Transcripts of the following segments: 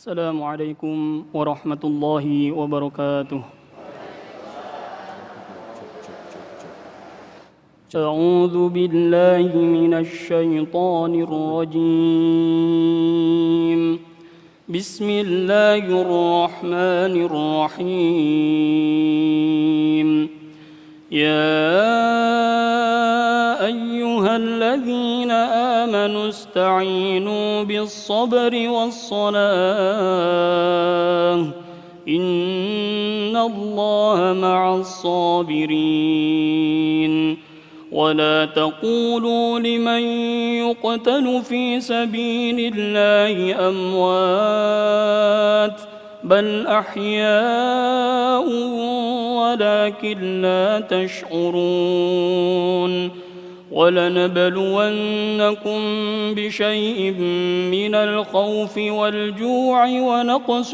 السلام عليكم ورحمة الله وبركاته. أعوذ بالله من الشيطان الرجيم. بسم الله الرحمن الرحيم. يا أيها الذين آمنوا استعينوا بالصبر والصلاة إن الله مع الصابرين. ولا تقولوا لمن يقتل في سبيل الله أموات بل أحياء ولكن لا تشعرون. ولنبلونكم بشيء من الخوف والجوع ونقص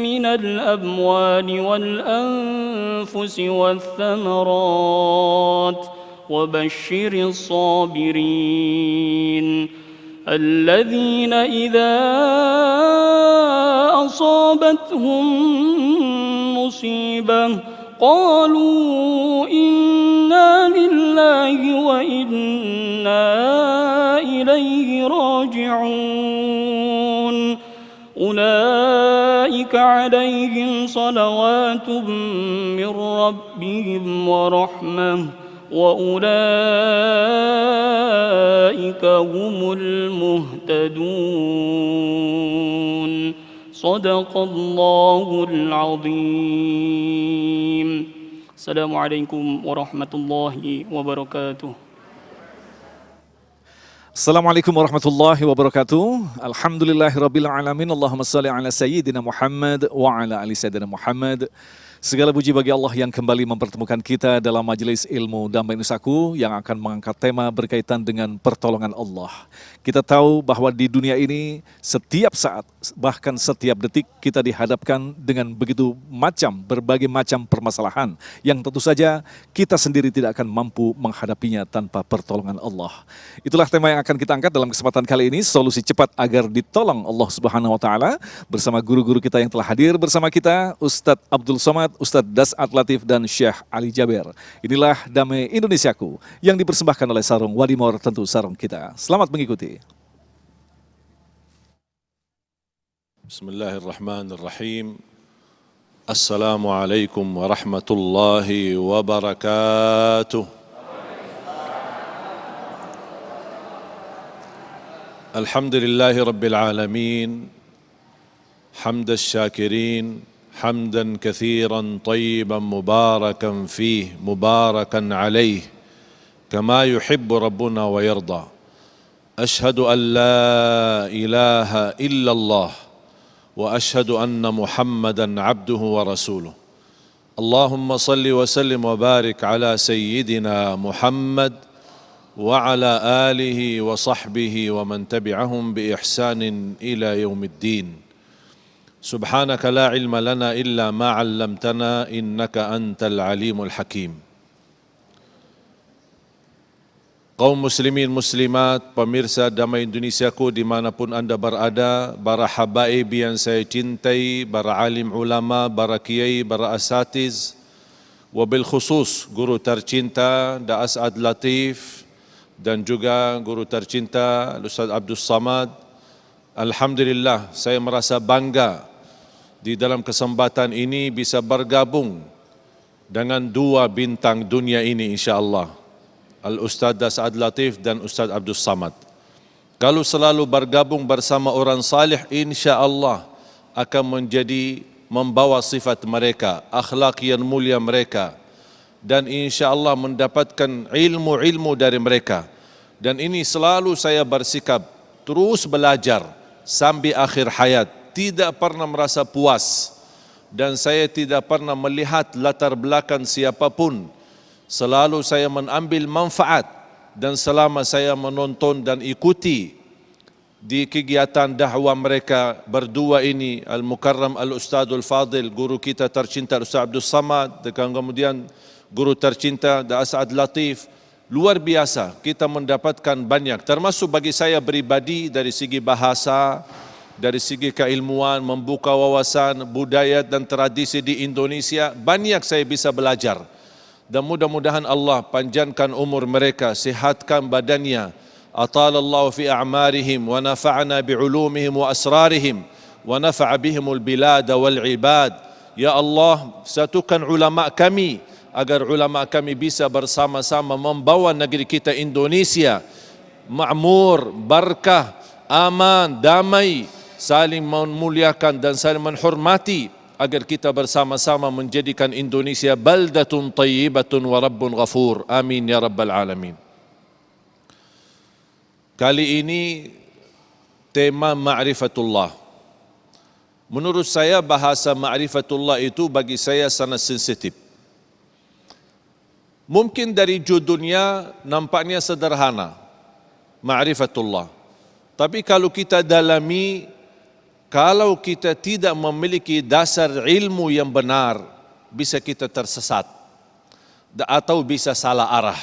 من الأموال والأنفس والثمرات وبشر الصابرين الذين إذا أصابتهم مصيبة قالوا إنا لله وإنا إليه راجعون. أولئك عليهم صلوات من ربهم ورحمة وأولئك هم المهتدون. صدق الله العظيم. السلام عليكم ورحمة الله وبركاته. Assalamualaikum warahmatullahi wabarakatuh. Alhamdulillahirabbil alamin. Allahumma shalli ala sayyidina Muhammad wa ala ali sayyidina Muhammad. Segala puji bagi Allah yang kembali mempertemukan kita dalam majelis ilmu Damai Nusaku yang akan mengangkat tema berkaitan dengan pertolongan Allah. Kita tahu bahwa di dunia ini setiap saat, bahkan setiap detik kita dihadapkan dengan berbagai macam permasalahan yang tentu saja kita sendiri tidak akan mampu menghadapinya tanpa pertolongan Allah. Itulah tema yang akan kita angkat dalam kesempatan kali ini, solusi cepat agar ditolong Allah Subhanahu wa taala, bersama guru-guru kita yang telah hadir bersama kita, Ustadz Abdul Somad, Ustadz Das'at Latif dan Syekh Ali Jaber. Inilah Damai Indonesiaku yang dipersembahkan oleh Sarung Wadimor, tentu sarung kita. Selamat mengikuti. Bismillahirrahmanirrahim. Assalamualaikum warahmatullahi wabarakatuh. Alhamdulillahi rabbil alamin. Hamdas syakirin. حمدا كثيرا طيبا مباركا فيه مباركا عليه كما يحب ربنا ويرضى. أشهد أن لا إله إلا الله وأشهد أن محمدا عبده ورسوله. اللهم صل وسلم وبارك على سيدنا محمد وعلى آله وصحبه ومن تبعهم بإحسان إلى يوم الدين. سبحانك لا علم لنا إلا ما علمتنا إنك أنت العليم الحكيم. Kaum muslimin muslimat, pemirsa Damai Indonesiaku dimanapun anda berada, para habaib yang saya cintai, para alim ulama, para kiai, para asatiz, wabil khusus guru tercinta Das'at Latif dan juga guru tercinta Ustaz Abdul Samad. Alhamdulillah, saya merasa bangga di dalam kesempatan ini bisa bergabung dengan dua bintang dunia ini insyaAllah, Al-Ustaz Das'at Latif dan Ustaz Abdul Samad. Kalau selalu bergabung bersama orang salih, insyaAllah akan membawa sifat mereka, akhlak yang mulia mereka, dan insyaAllah mendapatkan ilmu-ilmu dari mereka. Dan ini selalu saya bersikap terus belajar sampai akhir hayat, tidak pernah merasa puas, dan saya tidak pernah melihat latar belakang siapapun. Selalu saya mengambil manfaat, dan selama saya menonton dan ikuti di kegiatan dakwah mereka berdua ini, Al-Mukarram Al-Ustadzul Fadil, guru kita tercinta Ustaz Abdul Samad, dan kemudian guru tercinta Das'at Latif, luar biasa kita mendapatkan banyak, termasuk bagi saya pribadi dari segi bahasa, dari segi keilmuan, membuka wawasan budaya dan tradisi di Indonesia. Banyak saya bisa belajar. Dan mudah-mudahan Allah panjangkan umur mereka, sihatkan badannya. Atalallahu fi a'marihim wa nafa'ana bi'ulumihim wa asrarihim wa nafa'a bihimul bilad wal ibad. Ya Allah, satukan ulama kami agar ulama kami bisa bersama-sama membawa negeri kita Indonesia makmur, barakah, aman, damai, saling memuliakan dan saling menghormati, agar kita bersama-sama menjadikan Indonesia baldatun tayyibatun wa rabbun ghafur. Amin ya rabbal alamin. Kali ini tema ma'rifatullah. Menurut saya bahasa ma'rifatullah itu bagi saya sangat sensitif. Mungkin dari judulnya nampaknya sederhana, ma'rifatullah. Tapi kalau kita dalami, kalau kita tidak memiliki dasar ilmu yang benar, bisa kita tersesat atau bisa salah arah.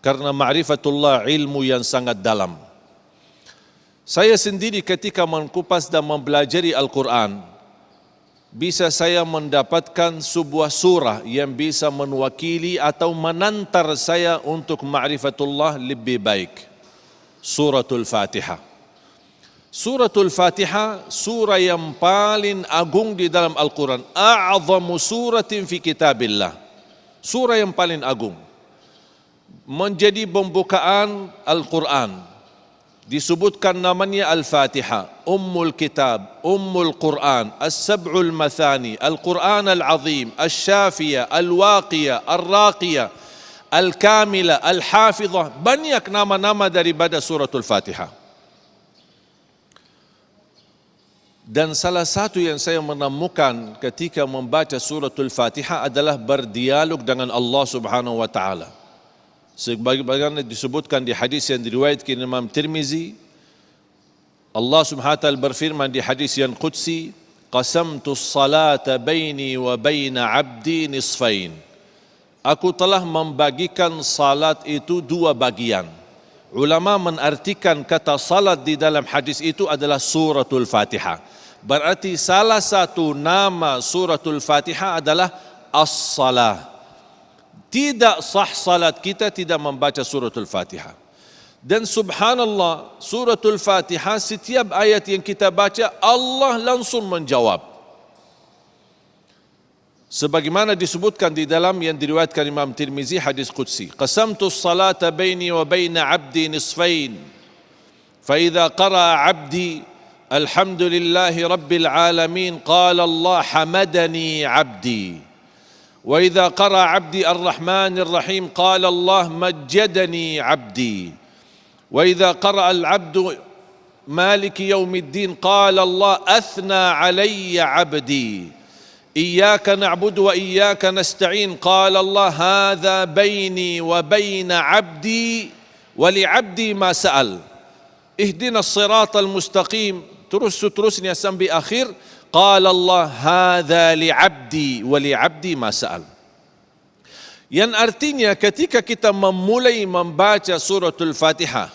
Karena ma'rifatullah ilmu yang sangat dalam. Saya sendiri ketika mengupas dan mempelajari Al-Quran, bisa saya mendapatkan sebuah surah yang bisa mewakili atau menantar saya untuk ma'rifatullah lebih baik. Suratul Fatihah. Suratul Fatihah surah yang paling agung di dalam Al-Quran. A'zamu suratin fi kitabillah. Surah yang paling agung. Menjadi pembukaan Al-Quran. Disebutkan namanya Al-Fatihah, Ummul Kitab, Ummul Quran, As-Sab'ul Mathani, Al-Quran Al-Azim, Al-Shafiyah, Al-Waqiyah, Al-Raqiyah, Al-Kamilah, Al-Hafizah. Banyak nama-nama daripada suratul Fatihah. Dan salah satu yang saya menemukan ketika membaca suratul Fatihah adalah berdialog dengan Allah Subhanahu wa taala. Sebagaimana disebutkan di hadis yang diriwayatkan Imam Tirmizi, Allah Subhanahu wa taala berfirman di hadis yang qudsi, qasamtu as-salata baini wa baina 'abdi nisfain. Aku telah membagikan salat itu dua bagian. Ulama menartikan kata salat di dalam hadis itu adalah suratul Fatihah. Berarti salah satu nama suratul Fatihah adalah as-salah. Tidak sah salat kita tidak membaca suratul Fatihah. Dan subhanallah, suratul Fatihah setiap ayat yang kita baca Allah langsung menjawab. Sebagaimana disebutkan di dalam yang diriwayatkan Imam Tirmizi hadis qudsi, qasamtu as-salata baini wa baina 'abdi nisfain. Fa idza qara'a 'abdi alhamdulillahi rabbil alamin qala Allah hamadani 'abdi. وإذا قرأ عبدي الرحمن الرحيم قال الله مجدني عبدي وإذا قرأ العبد مالك يوم الدين قال الله أثنى علي عبدي إياك نعبد وإياك نستعين قال الله هذا بيني وبين عبدي ولعبدي ما سأل اهدنا الصراط المستقيم terusnya sampai akhir. Qala Allah hadza li'abdi wa li'abdi ma sa'al. Yang artinya ketika kita memulai membaca suratul Fatihah,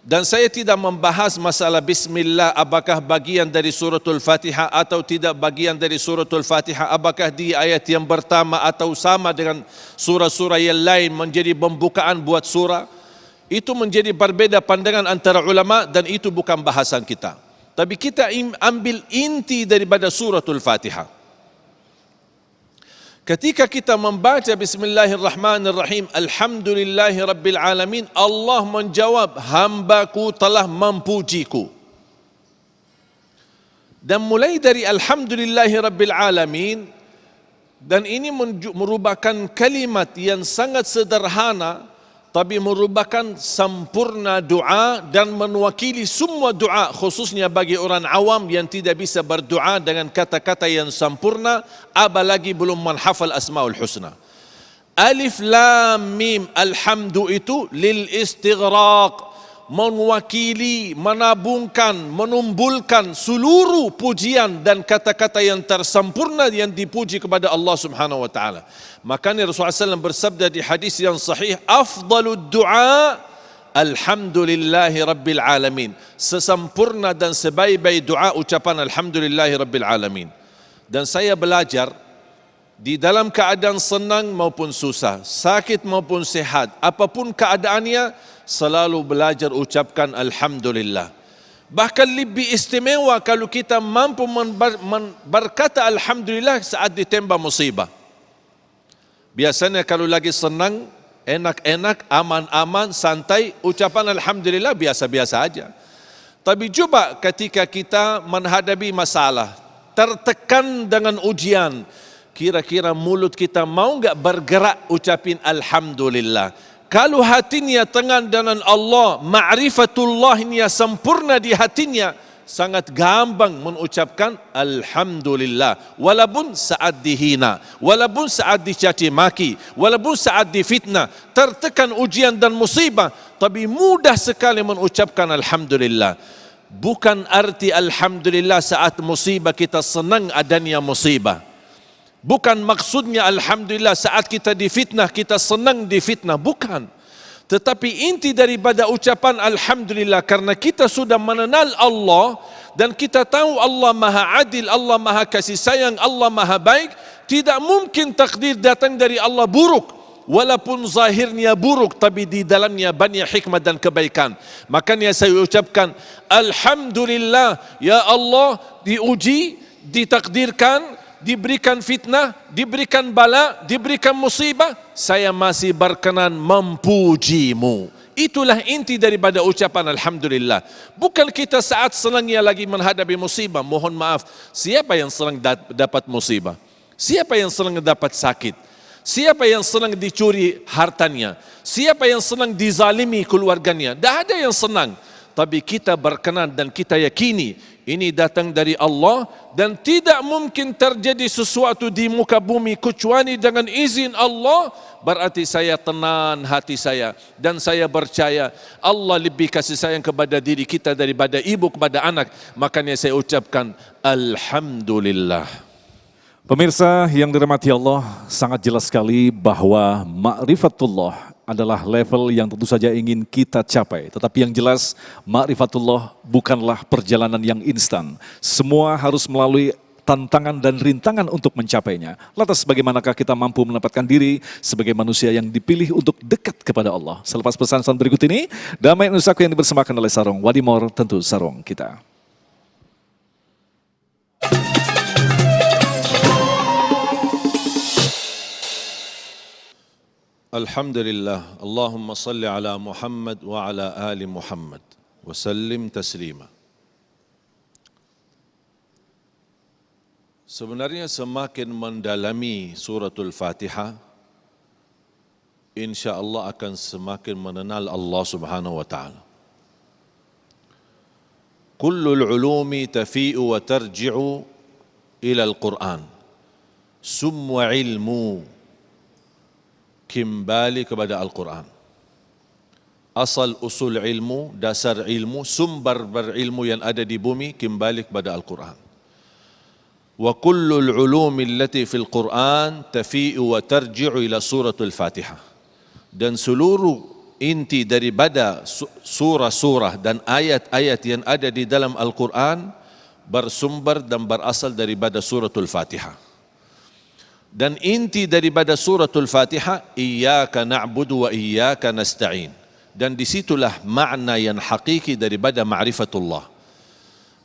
dan saya tidak membahas masalah bismillah apakah bagian dari suratul Fatihah atau tidak bagian dari suratul Fatihah, apakah di ayat yang pertama atau sama dengan surah-surah yang lain menjadi pembukaan buat surah, itu menjadi berbeda pandangan antara ulama dan itu bukan bahasan kita. Tapi kita ambil inti daripada suratul Fatihah. Ketika kita membaca Bismillahirrahmanirrahim, Alhamdulillahi Rabbil Alamin, Allah menjawab, hambaku telah memujiku. Dan mulai dari Alhamdulillahi Rabbil Alamin, dan ini merupakan kalimat yang sangat sederhana, tapi merupakan sempurna doa dan mewakili semua doa, khususnya bagi orang awam yang tidak bisa berdoa dengan kata-kata yang sempurna, apalagi belum menghafal Asmaul Husna. Alif Lam Mim Alhamdu itu lil istighraq, mewakili, menabungkan, menumbulkan seluruh pujian dan kata-kata yang tersempurna yang dipuji kepada Allah Subhanahu wa taala. Makanya Rasulullah SAW bersabda di hadis yang sahih, afdalud du'a Alhamdulillahi Rabbil Alamin. Sesempurna dan sebaik-baik doa ucapan Alhamdulillahi Rabbil Alamin. Dan saya belajar di dalam keadaan senang maupun susah, sakit maupun sehat, apapun keadaannya, selalu belajar ucapkan Alhamdulillah. Bahkan lebih istimewa kalau kita mampu berkata Alhamdulillah saat ditimpa musibah. Biasanya kalau lagi senang, enak-enak, aman-aman, santai, ucapan Alhamdulillah biasa-biasa aja. Tapi coba ketika kita menghadapi masalah, tertekan dengan ujian, kira-kira mulut kita mau enggak bergerak ucapin Alhamdulillah? Kalau hatinya tengah dengan Allah, ma'rifatullahnya sempurna di hatinya, sangat gampang mengucapkan Alhamdulillah. Walaupun saat dihina, walaupun saat dicaci maki, walaupun saat difitnah, tertekan ujian dan musibah, tapi mudah sekali mengucapkan Alhamdulillah. Bukan arti Alhamdulillah saat musibah kita senang adanya musibah. Bukan maksudnya Alhamdulillah saat kita difitnah, kita senang difitnah. Bukan. Tetapi inti daripada ucapan Alhamdulillah, karena kita sudah mengenal Allah dan kita tahu Allah Maha Adil, Allah Maha Kasih Sayang, Allah Maha Baik. Tidak mungkin takdir datang dari Allah buruk. Walaupun zahirnya buruk, tapi di dalamnya banyak hikmah dan kebaikan. Makanya saya ucapkan Alhamdulillah, ya Allah, diuji, ditakdirkan, diberikan fitnah, diberikan bala, diberikan musibah, saya masih berkenan memujimu. Itulah inti daripada ucapan Alhamdulillah. Bukan kita saat senangnya lagi menghadapi musibah. Mohon maaf, siapa yang senang dapat musibah? Siapa yang senang dapat sakit? Siapa yang senang dicuri hartanya? Siapa yang senang dizalimi keluarganya? Tidak ada yang senang. Tapi kita berkenan dan kita yakini ini datang dari Allah dan tidak mungkin terjadi sesuatu di muka bumi kecuali dengan izin Allah. Berarti saya tenang hati saya dan saya percaya Allah lebih kasih sayang kepada diri kita daripada ibu kepada anak. Makanya saya ucapkan Alhamdulillah. Pemirsa yang dirahmati Allah, sangat jelas sekali bahwa ma'rifatullah adalah level yang tentu saja ingin kita capai. Tetapi yang jelas, ma'rifatullah bukanlah perjalanan yang instan. Semua harus melalui tantangan dan rintangan untuk mencapainya. Lantas bagaimanakah kita mampu menempatkan diri sebagai manusia yang dipilih untuk dekat kepada Allah? Selepas pesan-pesan berikut ini, Damai Nusaku yang dipersembahkan oleh Sarung Wadimor, tentu sarung kita. Alhamdulillah, Allahumma salli ala Muhammad wa ala ali Muhammad wa sallim taslima. Sebenarnya semakin mendalami suratul Fatihah, insya Allah akan semakin mengenal Allah subhanahu wa ta'ala. Kullul ulumi tafi'u wa tarji'u ila al-Quran. Semua ilmu kembali kepada Al-Quran. Asal usul ilmu, dasar ilmu, sumber berilmu yang ada di bumi kembali kepada Al-Quran. Wa kullul ulumi allati fil Quran tafi'u wa tarji'u ila suratul Fatihah. Dan seluruh inti daripada surah-surah dan ayat-ayat yang ada di dalam Al-Quran bersumber dan berasal daripada suratul Fatihah. Dan inti daripada suratul Fatihah, Iyyaka na'budu wa iyyaka nasta'in. Dan disitulah makna yang hakiki daripada ma'rifatullah.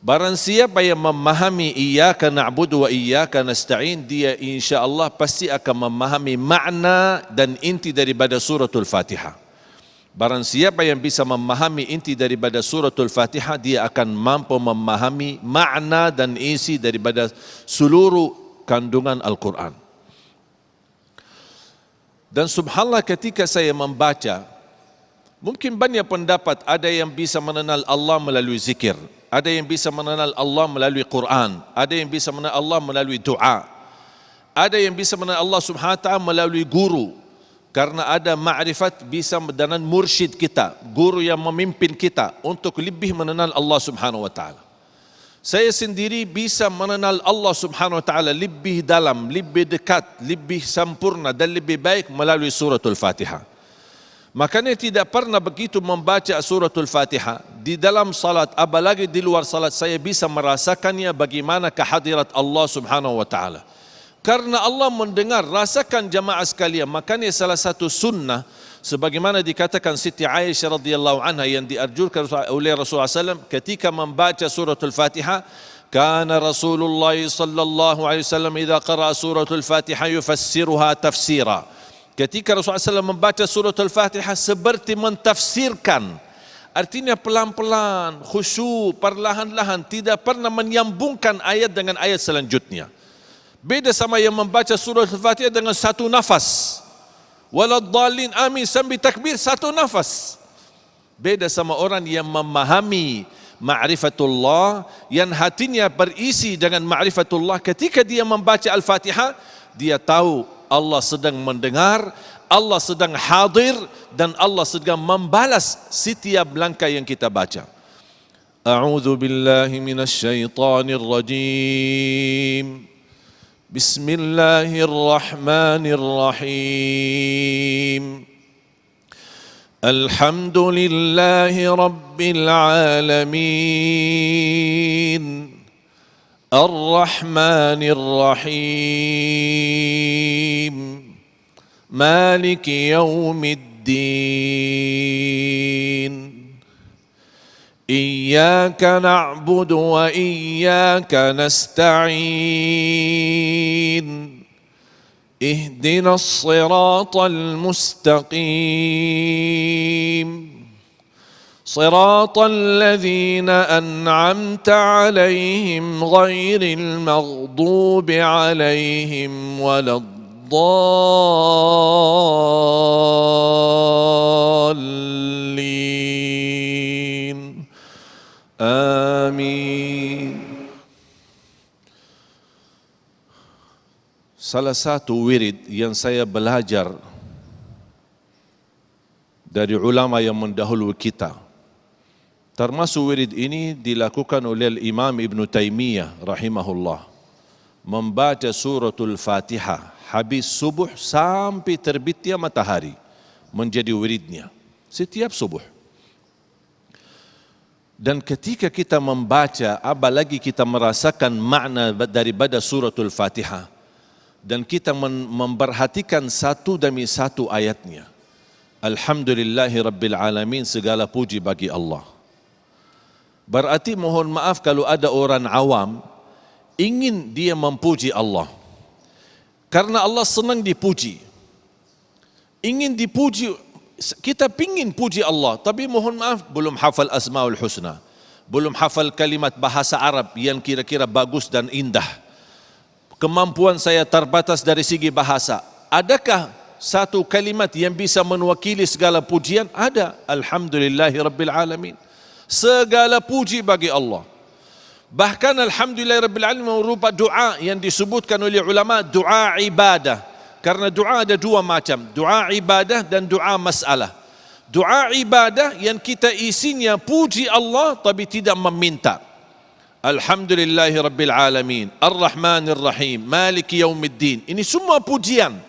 Barang siapa yang memahami Iyyaka na'budu wa iyyaka nasta'in, dia insya Allah pasti akan memahami makna dan inti daripada suratul Fatihah. Barang siapa yang bisa memahami inti daripada suratul Fatihah, dia akan mampu memahami makna dan isi daripada seluruh kandungan Al-Quran. Dan subhanallah ketika saya membaca, mungkin banyak pendapat, ada yang bisa mengenal Allah melalui zikir, ada yang bisa mengenal Allah melalui Quran, ada yang bisa mengenal Allah melalui doa, ada yang bisa mengenal Allah subhanahu wa ta'ala melalui guru, karena ada ma'rifat bisa dengan mursyid kita, guru yang memimpin kita untuk lebih mengenal Allah subhanahu wa ta'ala. Saya sendiri bisa mengenal Allah subhanahu wa ta'ala lebih dalam, lebih dekat, lebih sempurna dan lebih baik melalui suratul Fatihah. Makanya tidak pernah begitu membaca suratul Fatihah di dalam salat, apalagi di luar salat, saya bisa merasakannya bagaimana kehadirat Allah Subhanahu wa taala. Karena Allah mendengar, rasakan jamaah sekalian. Makanya salah satu sunnah sebagaimana dikatakan Siti Aisyah radhiyallahu anha yang dianjurkan oleh Rasulullah SAW ketika membaca suratul Fatihah, kana Rasulullah sallallahu alaihi wasallam idza qara'a suratul Fatihah yufassiruha tafsira. Ketika Rasulullah SAW membaca surah Al-Fatihah seperti mentafsirkan. Artinya pelan-pelan, khusyuk, perlahan-lahan, tidak pernah menyambungkan ayat dengan ayat selanjutnya. Beda sama yang membaca surah Al-Fatihah dengan satu nafas. Waladdallin amin sambil takbir satu nafas. Beda sama orang yang memahami ma'rifatullah, yang hatinya berisi dengan ma'rifatullah. Ketika dia membaca Al-Fatihah, dia tahu Allah sedang mendengar, Allah sedang hadir, dan Allah sedang membalas setiap langkah yang kita baca. A'udzu billahi minasy syaithanir rajim. Bismillahirrahmanirrahim. Alhamdulillahi rabbil alamin. الرحمن الرحيم مالك يوم الدين إياك نعبد وإياك نستعين اهدنا الصراط المستقيم صراط الذين أنعمت عليهم غير المغضوب عليهم ولا الضالين آمين. Salah satu wirid yang saya belajar dari ulama yang mendahului kita, termasuk wirid ini dilakukan oleh Imam Ibn Taymiyah rahimahullah, membaca suratul Fatihah habis subuh sampai terbitnya matahari, menjadi wiridnya setiap subuh. Dan ketika kita membaca, apalagi kita merasakan makna daripada suratul Fatihah, dan kita memperhatikan satu demi satu ayatnya, Alhamdulillahi Rabbil Alamin, segala puji bagi Allah. Berarti mohon maaf kalau ada orang awam ingin dia memuji Allah, karena Allah senang dipuji, ingin dipuji. Kita pingin puji Allah, tapi mohon maaf belum hafal Asmaul Husna, belum hafal kalimat bahasa Arab yang kira-kira bagus dan indah. Kemampuan saya terbatas dari segi bahasa. Adakah satu kalimat yang bisa mewakili segala pujian? Ada. Alhamdulillahi Rabbil Alamin. Segala puji bagi Allah. Bahkan Alhamdulillahi Rabbil Alamin merupakan doa yang disebutkan oleh ulama doa ibadah. Karena doa ada dua macam, doa ibadah dan doa masalah. Doa ibadah yang kita isinya puji Allah tapi tidak meminta. Alhamdulillahi Rabbil Alamin, Ar-Rahmanir Rahim, Maliki Yaumiddin. Ini semua pujian,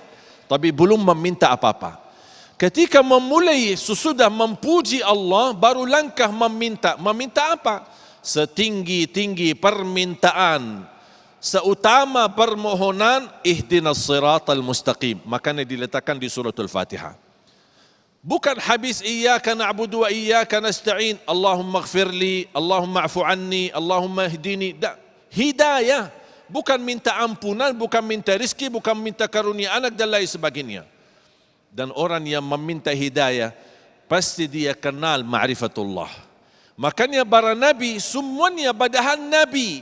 tapi belum meminta apa-apa. Ketika memulai sesudah memuji Allah, baru langkah meminta. Meminta apa? Setinggi-tinggi permintaan, seutama permohonan, ihdinas siratal mustaqim. Makanya diletakkan di suratul Fatihah. Bukan habis iyyaka na'budu wa iyyaka nasta'in, Allahumma ighfirli, Allahumma afu anni, Allahumma ihdini. Hidayah, bukan minta ampunan, bukan minta rizki, bukan minta karunia anak dan lain sebagainya. Dan orang yang meminta hidayah pasti dia kenal ma'rifatullah. Makanya para nabi semuanya padahal nabi,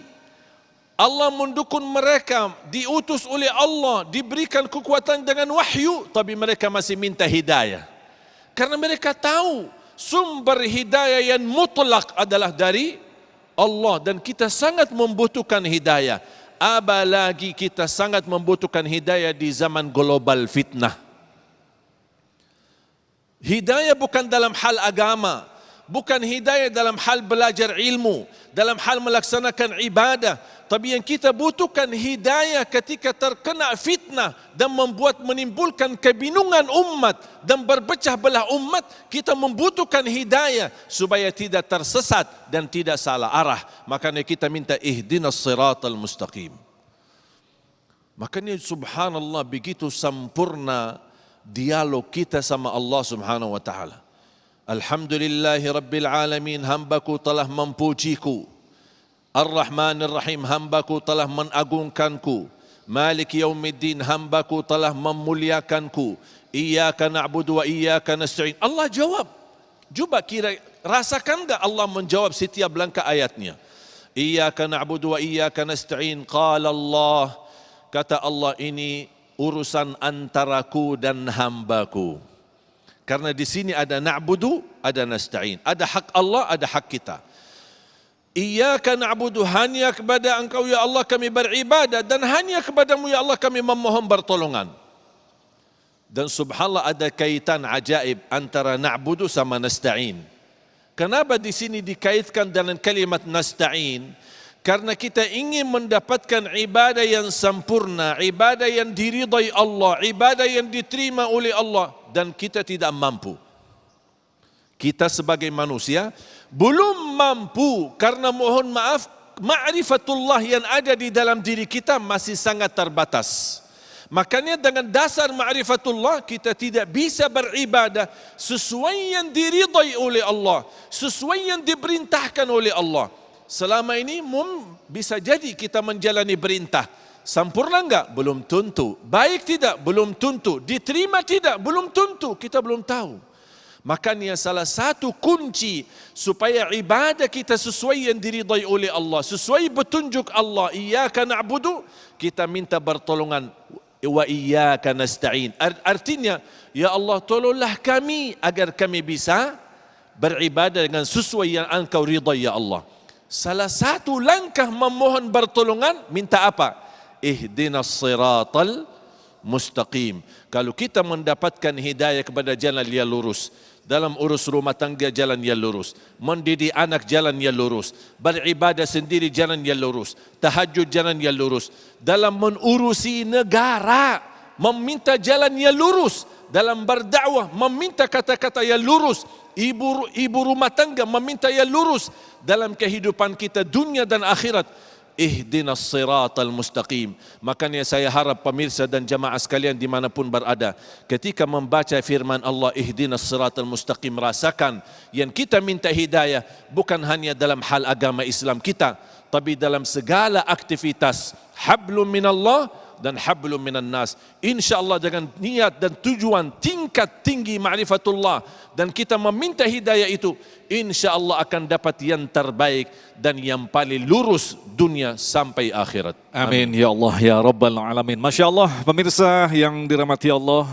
Allah mendukung mereka, diutus oleh Allah, diberikan kekuatan dengan wahyu, tapi mereka masih minta hidayah. Karena mereka tahu sumber hidayah yang mutlak adalah dari Allah, dan kita sangat membutuhkan hidayah. Apalagi kita sangat membutuhkan hidayah di zaman global fitnah. Hidayah bukan dalam hal agama, bukan hidayah dalam hal belajar ilmu, dalam hal melaksanakan ibadah, Tapi yang kita butuhkan hidayah ketika terkena fitnah dan menimbulkan kebingungan umat dan berpecah belah umat. Kita membutuhkan hidayah supaya tidak tersesat dan tidak salah arah. Makanya kita minta ihdinas siratal mustaqim. Makanya subhanallah begitu sempurna dialog kita sama Allah subhanahu wa ta'ala. Alhamdulillahi Rabbil Alamin, hambaku telah memujiku. Ar-Rahmanir Rahim, hambaku telah menagungkanku. Malik Yaumiddin, hambaku telah memuliakanku. Iyyaka na'budu wa iyyaka nasta'in. Allah jawab. Cuba rasakan enggak Allah menjawab setiap langkah ayatnya. Iyyaka na'budu wa iyyaka nasta'in. Qala Allah, kata Allah, ini urusan antaraku dan hambaku. Karena di sini ada na'budu, ada nasta'in. Ada hak Allah, ada hak kita. Iyyaka na'budu, hanya kepada Engkau ya Allah kami beribadah, dan hanya kepadamu ya Allah kami memohon pertolongan. Dan subhanallah ada kaitan ajaib antara na'budu sama nasta'in. Kenapa di sini dikaitkan dengan kalimat nasta'in? Karena kita ingin mendapatkan ibadah yang sempurna, ibadah yang diridai Allah, ibadah yang diterima oleh Allah, dan kita tidak mampu. Kita sebagai manusia belum mampu karena mohon maaf ma'rifatullah yang ada di dalam diri kita masih sangat terbatas. Makanya dengan dasar ma'rifatullah kita tidak bisa beribadah sesuai yang diridai oleh Allah, sesuai yang diperintahkan oleh Allah. Selama ini bisa jadi kita menjalani perintah. Sempurna enggak? Belum tentu. Baik tidak? Belum tentu. Diterima tidak? Belum tentu. Kita belum tahu. Makanya salah satu kunci supaya ibadah kita sesuai yang diridai oleh Allah, sesuai petunjuk Allah, iyyaka na'budu, kita minta pertolongan, wa iyyaka nasta'in. Artinya, ya Allah tolonglah kami agar kami bisa beribadah dengan sesuai yang Engkau ridai ya Allah. Salah satu langkah memohon pertolongan, minta apa? Ihdinas siratal mustaqim. Kalau kita mendapatkan hidayah kepada jalan yang lurus, dalam urus rumah tangga jalan yang lurus, mendidik anak jalan yang lurus, beribadah sendiri jalan yang lurus, tahajud jalan yang lurus, dalam mengurusi negara meminta jalan yang lurus, dalam berdakwah meminta kata-kata yang lurus, ibu rumah tangga meminta yang lurus, dalam kehidupan kita dunia dan akhirat. Ihdinas siratal mustaqim. Makanya saya harap pemirsa dan jamaah sekalian dimanapun berada, ketika membaca firman Allah ihdinas siratal mustaqim, rasakan yang kita minta hidayah bukan hanya dalam hal agama Islam kita, tapi dalam segala aktivitas. Hablum minallah dan hablum minan nas. InsyaAllah dengan niat dan tujuan tingkat tinggi ma'rifatullah dan kita meminta hidayah itu, InsyaAllah akan dapat yang terbaik dan yang paling lurus dunia sampai akhirat. Amin ya Allah ya Rabbal Alamin. Masya Allah pemirsa yang dirahmati Allah,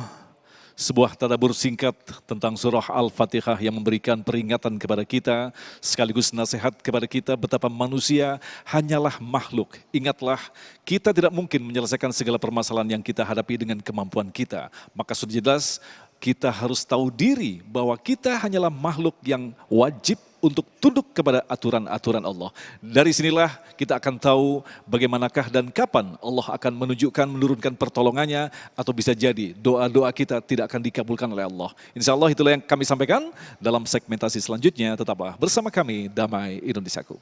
sebuah tadabbur singkat tentang surah Al-Fatihah yang memberikan peringatan kepada kita, sekaligus nasihat kepada kita betapa manusia hanyalah makhluk. Ingatlah, kita tidak mungkin menyelesaikan segala permasalahan yang kita hadapi dengan kemampuan kita. Maka sudah jelas, kita harus tahu diri bahwa kita hanyalah makhluk yang wajib untuk tunduk kepada aturan-aturan Allah. Dari sinilah kita akan tahu bagaimanakah dan kapan Allah akan menunjukkan, menurunkan pertolongannya, atau bisa jadi doa-doa kita tidak akan dikabulkan oleh Allah. Insya Allah itulah yang kami sampaikan dalam segmentasi selanjutnya. Tetaplah bersama kami, Damai Indonesiaku.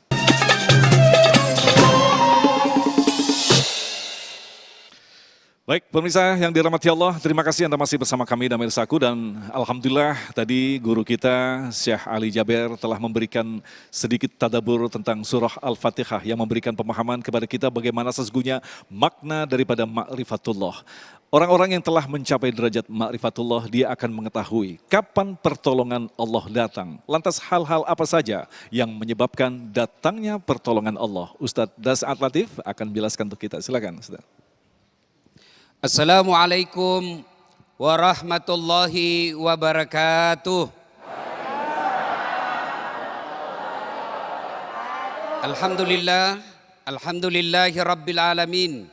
Baik pemirsa yang dirahmati Allah, terima kasih Anda masih bersama kami Damai Indonesiaku, dan alhamdulillah tadi guru kita Syekh Ali Jaber telah memberikan sedikit tadabbur tentang surah Al-Fatihah yang memberikan pemahaman kepada kita bagaimana sesungguhnya makna daripada ma'rifatullah. Orang-orang yang telah mencapai derajat ma'rifatullah, dia akan mengetahui kapan pertolongan Allah datang. Lantas hal-hal apa saja yang menyebabkan datangnya pertolongan Allah? Ustadz Das'at Latif akan jelaskan untuk kita. Silakan Ustadz. Assalamualaikum warahmatullahi wabarakatuh. Alhamdulillahi rabbil alamin.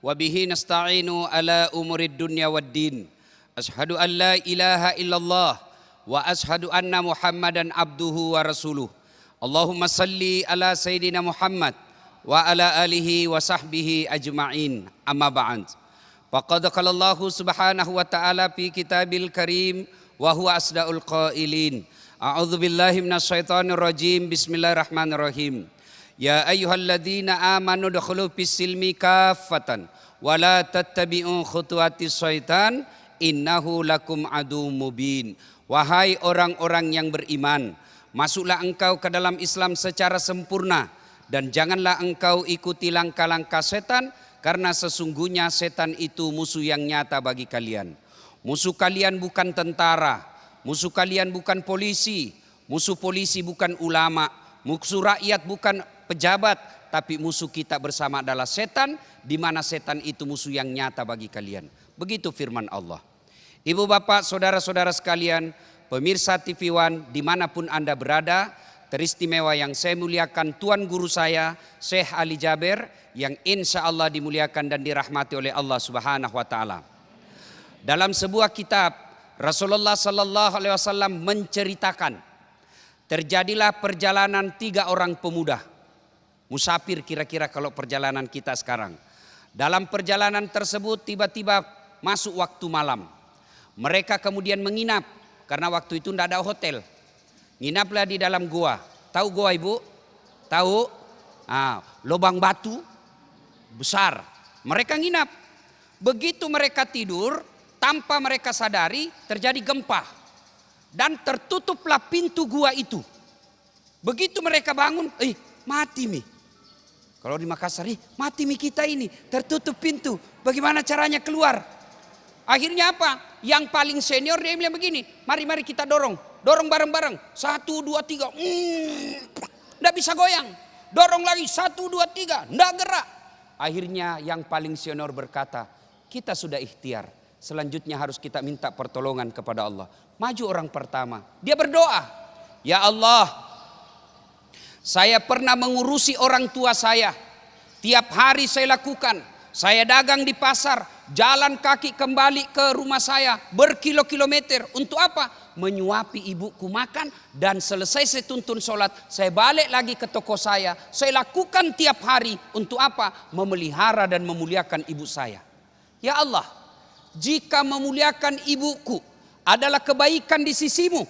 Wabihi nasta'inu ala umurid dunya waddin. Ashhadu an la ilaha illallah wa ashhadu anna Muhammadan abduhu wa rasuluh. Allahumma salli ala Sayyidina Muhammad wa ala alihi wa sahbihi ajma'in. Amma ba'd. Faqad qala Allah subhanahu wa ta'ala fi kitabil karim wa huwa asdaqul qailin. A'udzu billahi minasyaitonir rajim. Bismillahirrahmanirrahim. Ya ayyuhalladzina amanu dukhulu fis silmi kaffatan wa la tattabi'u khutuwatis syaitan innahu lakum adu mubin. Wahai orang-orang yang beriman, masuklah engkau ke dalam Islam secara sempurna dan janganlah engkau ikuti langkah-langkah setan, karena sesungguhnya setan itu musuh yang nyata bagi kalian. Musuh kalian bukan tentara, musuh kalian bukan polisi, musuh polisi bukan ulama, musuh rakyat bukan pejabat, tapi musuh kita bersama adalah setan, di mana setan itu musuh yang nyata bagi kalian. Begitu firman Allah. Ibu bapak saudara-saudara sekalian, pemirsa TV One dimanapun Anda berada, teristimewa yang saya muliakan Tuan Guru saya Syekh Ali Jaber yang insya Allah dimuliakan dan dirahmati oleh Allah Subhanahu wa Ta'ala. Dalam sebuah kitab Rasulullah Sallallahu Alaihi Wasallam menceritakan terjadilah perjalanan 3 orang pemuda musafir, kira-kira kalau perjalanan kita sekarang. Dalam perjalanan tersebut tiba-tiba masuk waktu malam. Mereka kemudian menginap karena waktu itu tidak ada hotel. Nginaplah di dalam gua. Tahu gua ibu? Tahu? Lubang batu besar. Mereka nginap. Begitu mereka tidur, tanpa mereka sadari terjadi gempa. Dan tertutuplah pintu gua itu. Begitu mereka bangun, mati mi. Kalau di Makassar, mati mi kita ini. Tertutup pintu. Bagaimana caranya keluar? Akhirnya apa? Yang paling senior dia bilang begini, mari kita dorong. Dorong bareng-bareng. 1, 2, 3. Nggak bisa goyang. Dorong lagi 1, 2, 3. Nggak gerak. Akhirnya yang paling senior berkata, kita sudah ikhtiar. Selanjutnya harus kita minta pertolongan kepada Allah. Maju orang pertama. Dia berdoa. Ya Allah, saya pernah mengurusi orang tua saya. Tiap hari saya lakukan. Saya dagang di pasar. Jalan kaki kembali ke rumah saya berkilo-kilometer. Untuk apa? Menyuapi ibuku makan, dan selesai saya tuntun sholat, saya balik lagi ke toko saya. Saya lakukan tiap hari. Untuk apa? Memelihara dan memuliakan ibu saya. Ya Allah, jika memuliakan ibuku adalah kebaikan di sisimu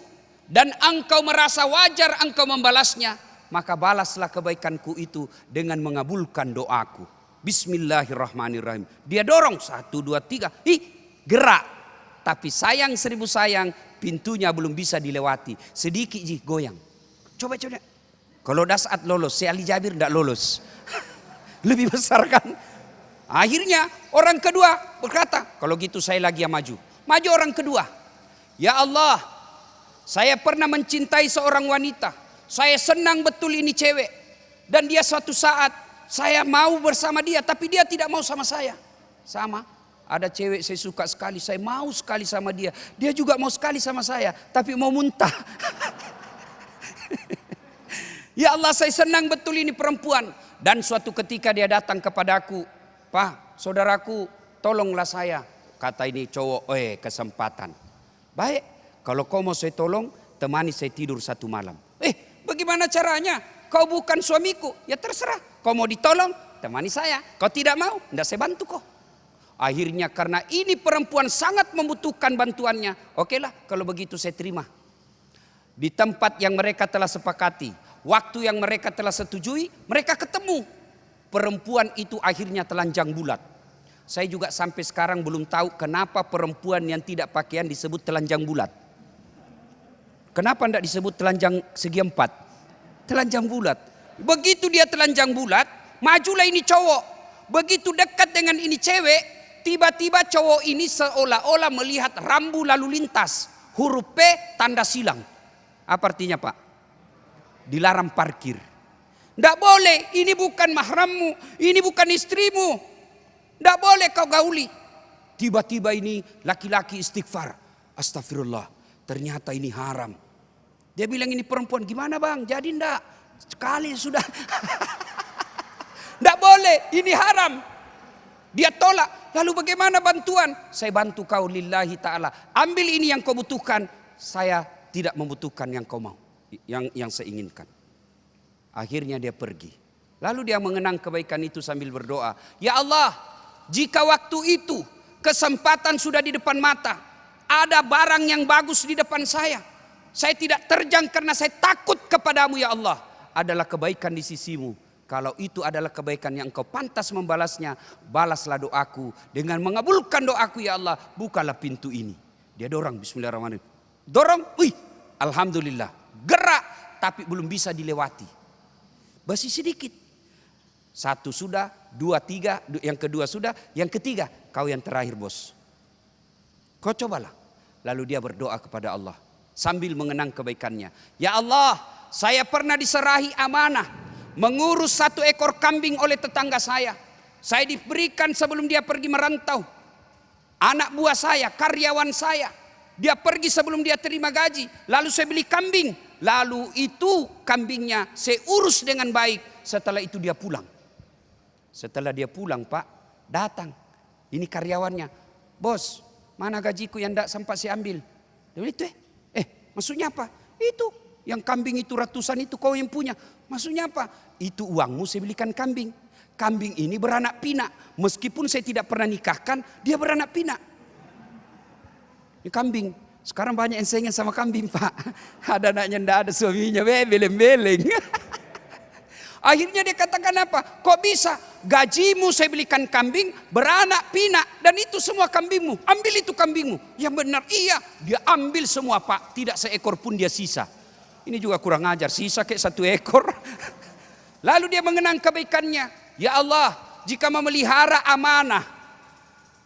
dan engkau merasa wajar engkau membalasnya, maka balaslah kebaikanku itu dengan mengabulkan doaku. Bismillahirrahmanirrahim. Dia dorong 1, 2, 3. Gerak. Tapi sayang 1000 sayang, pintunya belum bisa dilewati. Sedikit goyang. Coba. Kalau dah saat lolos, si Ali Jabir tidak lolos. Lebih besar kan? Akhirnya orang kedua berkata, kalau gitu saya lagi yang maju. Maju orang kedua. Ya Allah, saya pernah mencintai seorang wanita. Saya senang betul ini cewek. Dan dia suatu saat saya mau bersama dia, tapi dia tidak mau sama saya. Sama, ada cewek saya suka sekali, saya mau sekali sama dia. Dia juga mau sekali sama saya, tapi mau muntah. Ya Allah, saya senang betul ini perempuan. Dan suatu ketika dia datang kepadaku, Pak, saudaraku, tolonglah saya. Kata ini cowok, kesempatan. Baik, kalau kau mau saya tolong, temani saya tidur 1 malam. Bagaimana caranya? Kau bukan suamiku, ya terserah. Kau mau ditolong, temani saya. Kau tidak mau, tidak saya bantu kau. Akhirnya karena ini perempuan sangat membutuhkan bantuannya. Okelah, kalau begitu saya terima. Di tempat yang mereka telah sepakati, waktu yang mereka telah setujui, mereka ketemu. Perempuan itu akhirnya telanjang bulat. Saya juga sampai sekarang belum tahu kenapa perempuan yang tidak pakaian disebut telanjang bulat. Kenapa tidak disebut telanjang segi 4? Telanjang bulat. Begitu dia telanjang bulat, majulah ini cowok. Begitu dekat dengan ini cewek, tiba-tiba cowok ini seolah-olah melihat rambu lalu lintas. Huruf P tanda silang. Apa artinya Pak? Dilarang parkir. Tidak boleh, ini bukan mahrammu, ini bukan istrimu. Tidak boleh kau gauli. Tiba-tiba ini laki-laki istighfar. Astagfirullah, ternyata ini haram. Dia bilang ini perempuan, gimana bang? Jadi enggak? Sekali sudah. Enggak boleh, ini haram. Dia tolak. Lalu bagaimana bantuan? Saya bantu kau lillahi ta'ala. Ambil ini yang kau butuhkan. Saya tidak membutuhkan yang kau mau. Yang saya inginkan. Akhirnya dia pergi. Lalu dia mengenang kebaikan itu sambil berdoa. Ya Allah, jika waktu itu kesempatan sudah di depan mata, ada barang yang bagus di depan saya tidak terjang karena saya takut kepadamu ya Allah, adalah kebaikan di sisimu. Kalau itu adalah kebaikan yang engkau pantas membalasnya, balaslah doaku dengan mengabulkan doaku ya Allah, bukalah pintu ini. Dia dorong, bismillahirrahmanirrahim. Dorong, wih, alhamdulillah, gerak, tapi belum bisa dilewati. Masih sedikit. Satu sudah, dua, tiga, yang kedua sudah, yang ketiga, kau yang terakhir bos. Kau cobalah. Lalu dia berdoa kepada Allah sambil mengenang kebaikannya. Ya Allah, saya pernah diserahi amanah mengurus 1 ekor kambing oleh tetangga saya. Saya diberikan sebelum dia pergi merantau. Anak buah saya, karyawan saya, dia pergi sebelum dia terima gaji. Lalu saya beli kambing. Lalu itu kambingnya saya urus dengan baik. Setelah itu dia pulang. Setelah dia pulang Pak, datang. Ini karyawannya. Bos, mana gajiku yang tidak sempat saya ambil? Dia bilang itu maksudnya apa? Itu, yang kambing itu ratusan itu kau yang punya. Maksudnya apa? Itu uangmu saya belikan kambing. Kambing ini beranak pinak. Meskipun saya tidak pernah nikahkan, dia beranak pinak. Ini kambing. Sekarang banyak yang sayang sama kambing Pak. Ada anaknya tidak ada suaminya, beleng-beleng. Akhirnya dia katakan apa? Kok bisa? Gajimu saya belikan kambing, beranak pinak, dan itu semua kambingmu. Ambil itu kambingmu. Yang benar, iya. Dia ambil semua Pak. Tidak seekor pun dia sisa. Ini juga kurang ajar. Sisa kayak 1 ekor. Lalu dia mengenang kebaikannya. Ya Allah, jika memelihara amanah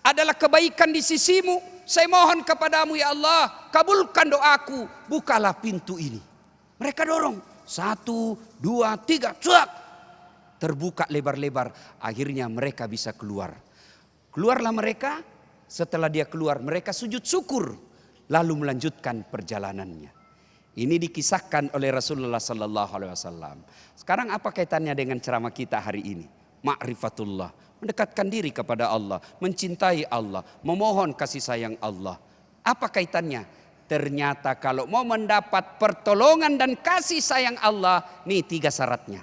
adalah kebaikan di sisimu, saya mohon kepadamu ya Allah, kabulkan doaku, bukalah pintu ini. Mereka dorong. 1, 2, 3, cuak. Terbuka lebar-lebar. Akhirnya mereka bisa keluar. Keluarlah mereka. Setelah dia keluar, mereka sujud syukur. Lalu melanjutkan perjalanannya. Ini dikisahkan oleh Rasulullah Sallallahu Alaihi Wasallam. Sekarang apa kaitannya dengan ceramah kita hari ini? Ma'rifatullah. Mendekatkan diri kepada Allah. Mencintai Allah. Memohon kasih sayang Allah. Apa kaitannya? Ternyata kalau mau mendapat pertolongan dan kasih sayang Allah, nih 3 syaratnya.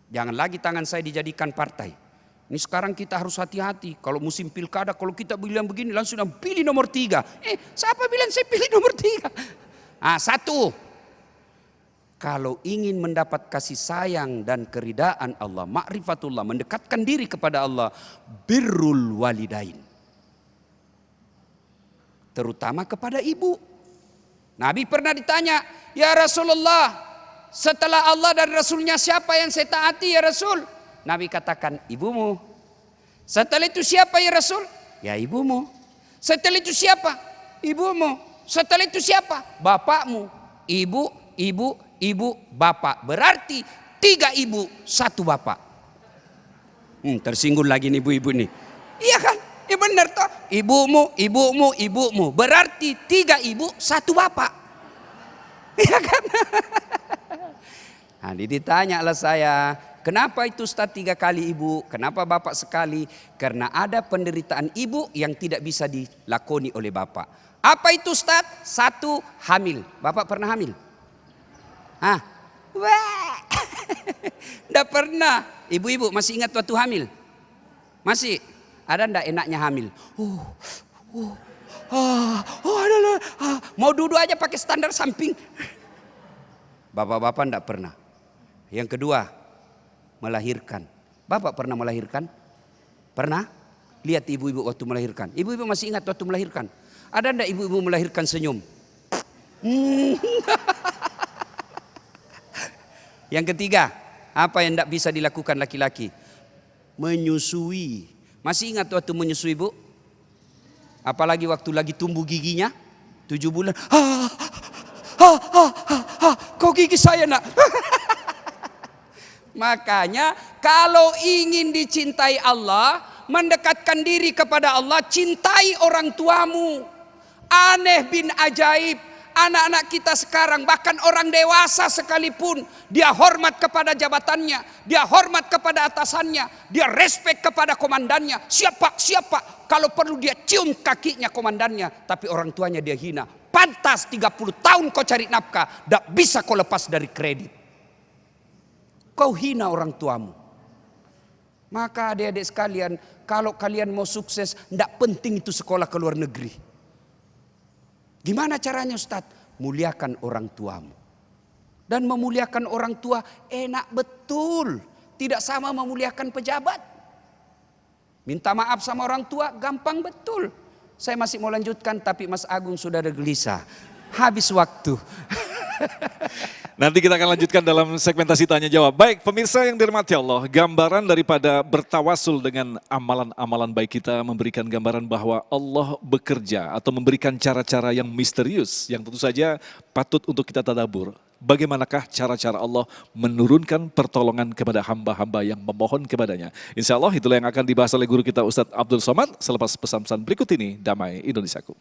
Jangan lagi tangan saya dijadikan partai. Ini sekarang kita harus hati-hati. Kalau musim pilkada, kalau kita bilang begini langsung pilih nomor 3. Siapa bilang saya pilih nomor 3? 1. Kalau ingin mendapat kasih sayang dan keridaan Allah, ma'rifatullah, mendekatkan diri kepada Allah, birrul walidain. Terutama kepada ibu. Nabi pernah ditanya, ya Rasulullah, setelah Allah dan Rasulnya siapa yang saya taati ya Rasul? Nabi katakan, ibumu. Setelah itu siapa ya Rasul? Ya ibumu. Setelah itu siapa? Ibumu. Setelah itu siapa? Bapakmu. Ibu, bapak. Berarti 3 ibu, 1 bapak. Tersinggung lagi nih ibu-ibu nih. Iya kan? Ya benar toh. Ibumu. Berarti 3 ibu, 1 bapak. Iya kan? Nah, ditanya lah saya, kenapa itu Ustaz 3 kali ibu? Kenapa bapak sekali? Karena ada penderitaan ibu yang tidak bisa dilakoni oleh bapak. Apa itu Ustaz? 1, hamil. Bapak pernah hamil? Nggak pernah. Ibu-ibu masih ingat waktu hamil? Masih? Ada ndak enaknya hamil? Mau duduk aja pakai standar samping. Bapak-bapak ndak pernah. Yang kedua, melahirkan. Bapak pernah melahirkan? Pernah? Lihat ibu-ibu waktu melahirkan. Ibu-ibu masih ingat waktu melahirkan? Ada ndak ibu-ibu melahirkan senyum? Yang ketiga, apa yang ndak bisa dilakukan laki-laki? Menyusui. Masih ingat waktu menyusui bu? Apalagi waktu lagi tumbuh giginya 7 bulan. Kok gigi saya nak? Makanya kalau ingin dicintai Allah, mendekatkan diri kepada Allah, cintai orang tuamu. Aneh bin ajaib. Anak-anak kita sekarang, bahkan orang dewasa sekalipun, dia hormat kepada jabatannya, dia hormat kepada atasannya, dia respect kepada komandannya. Siapa? Kalau perlu dia cium kakinya komandannya, tapi orang tuanya dia hina. Pantas 30 tahun kau cari nafkah, tidak bisa kau lepas dari kredit. kau hina orang tuamu. Maka adik-adik sekalian, kalau kalian mau sukses, tidak penting itu sekolah ke luar negeri. Gimana caranya Ustadz? Muliakan orang tuamu. Dan memuliakan orang tua enak betul. Tidak sama memuliakan pejabat. Minta maaf sama orang tua gampang betul. Saya masih mau lanjutkan tapi Mas Agung sudah ada gelisah. Habis waktu. Nanti kita akan lanjutkan dalam segmentasi tanya jawab. Baik, pemirsa yang dirahmati Allah, gambaran daripada bertawasul dengan amalan-amalan baik kita memberikan gambaran bahwa Allah bekerja atau memberikan cara-cara yang misterius yang tentu saja patut untuk kita tadabbur. Bagaimanakah cara-cara Allah menurunkan pertolongan kepada hamba-hamba yang memohon kepadanya. Insya Allah itulah yang akan dibahas oleh guru kita Ustadz Abdul Somad selepas pesan-pesan berikut ini. Damai Indonesiaku.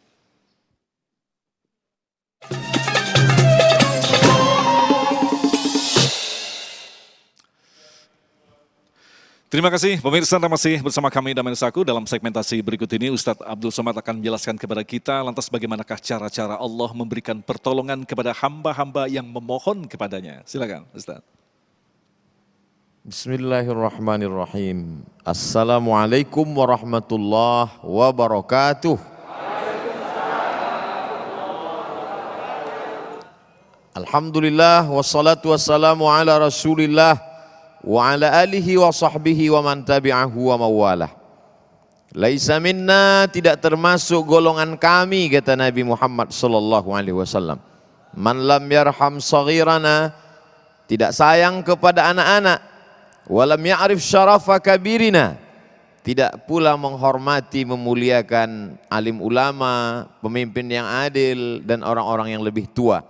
Terima kasih pemirsa, masih bersama kami Damai Indonesiaku dalam segmentasi berikut ini. Ustadz Abdul Somad akan menjelaskan kepada kita lantas bagaimanakah cara-cara Allah memberikan pertolongan kepada hamba-hamba yang memohon kepadanya. Silakan Ustadz. Bismillahirrahmanirrahim. Assalamualaikum warahmatullahi wabarakatuh. Alhamdulillah wassalatu wassalamu ala Rasulillah wa ala alihi wa sahbihi wa man tabi'ahu wa mawalah. Laisa minna, tidak termasuk golongan kami, kata Nabi Muhammad sallallahu alaihi wasallam. Man lam yarham saghirana, tidak sayang kepada anak-anak. Wa lam ya'rif syarafa kabirina, tidak pula menghormati memuliakan alim ulama, pemimpin yang adil dan orang-orang yang lebih tua.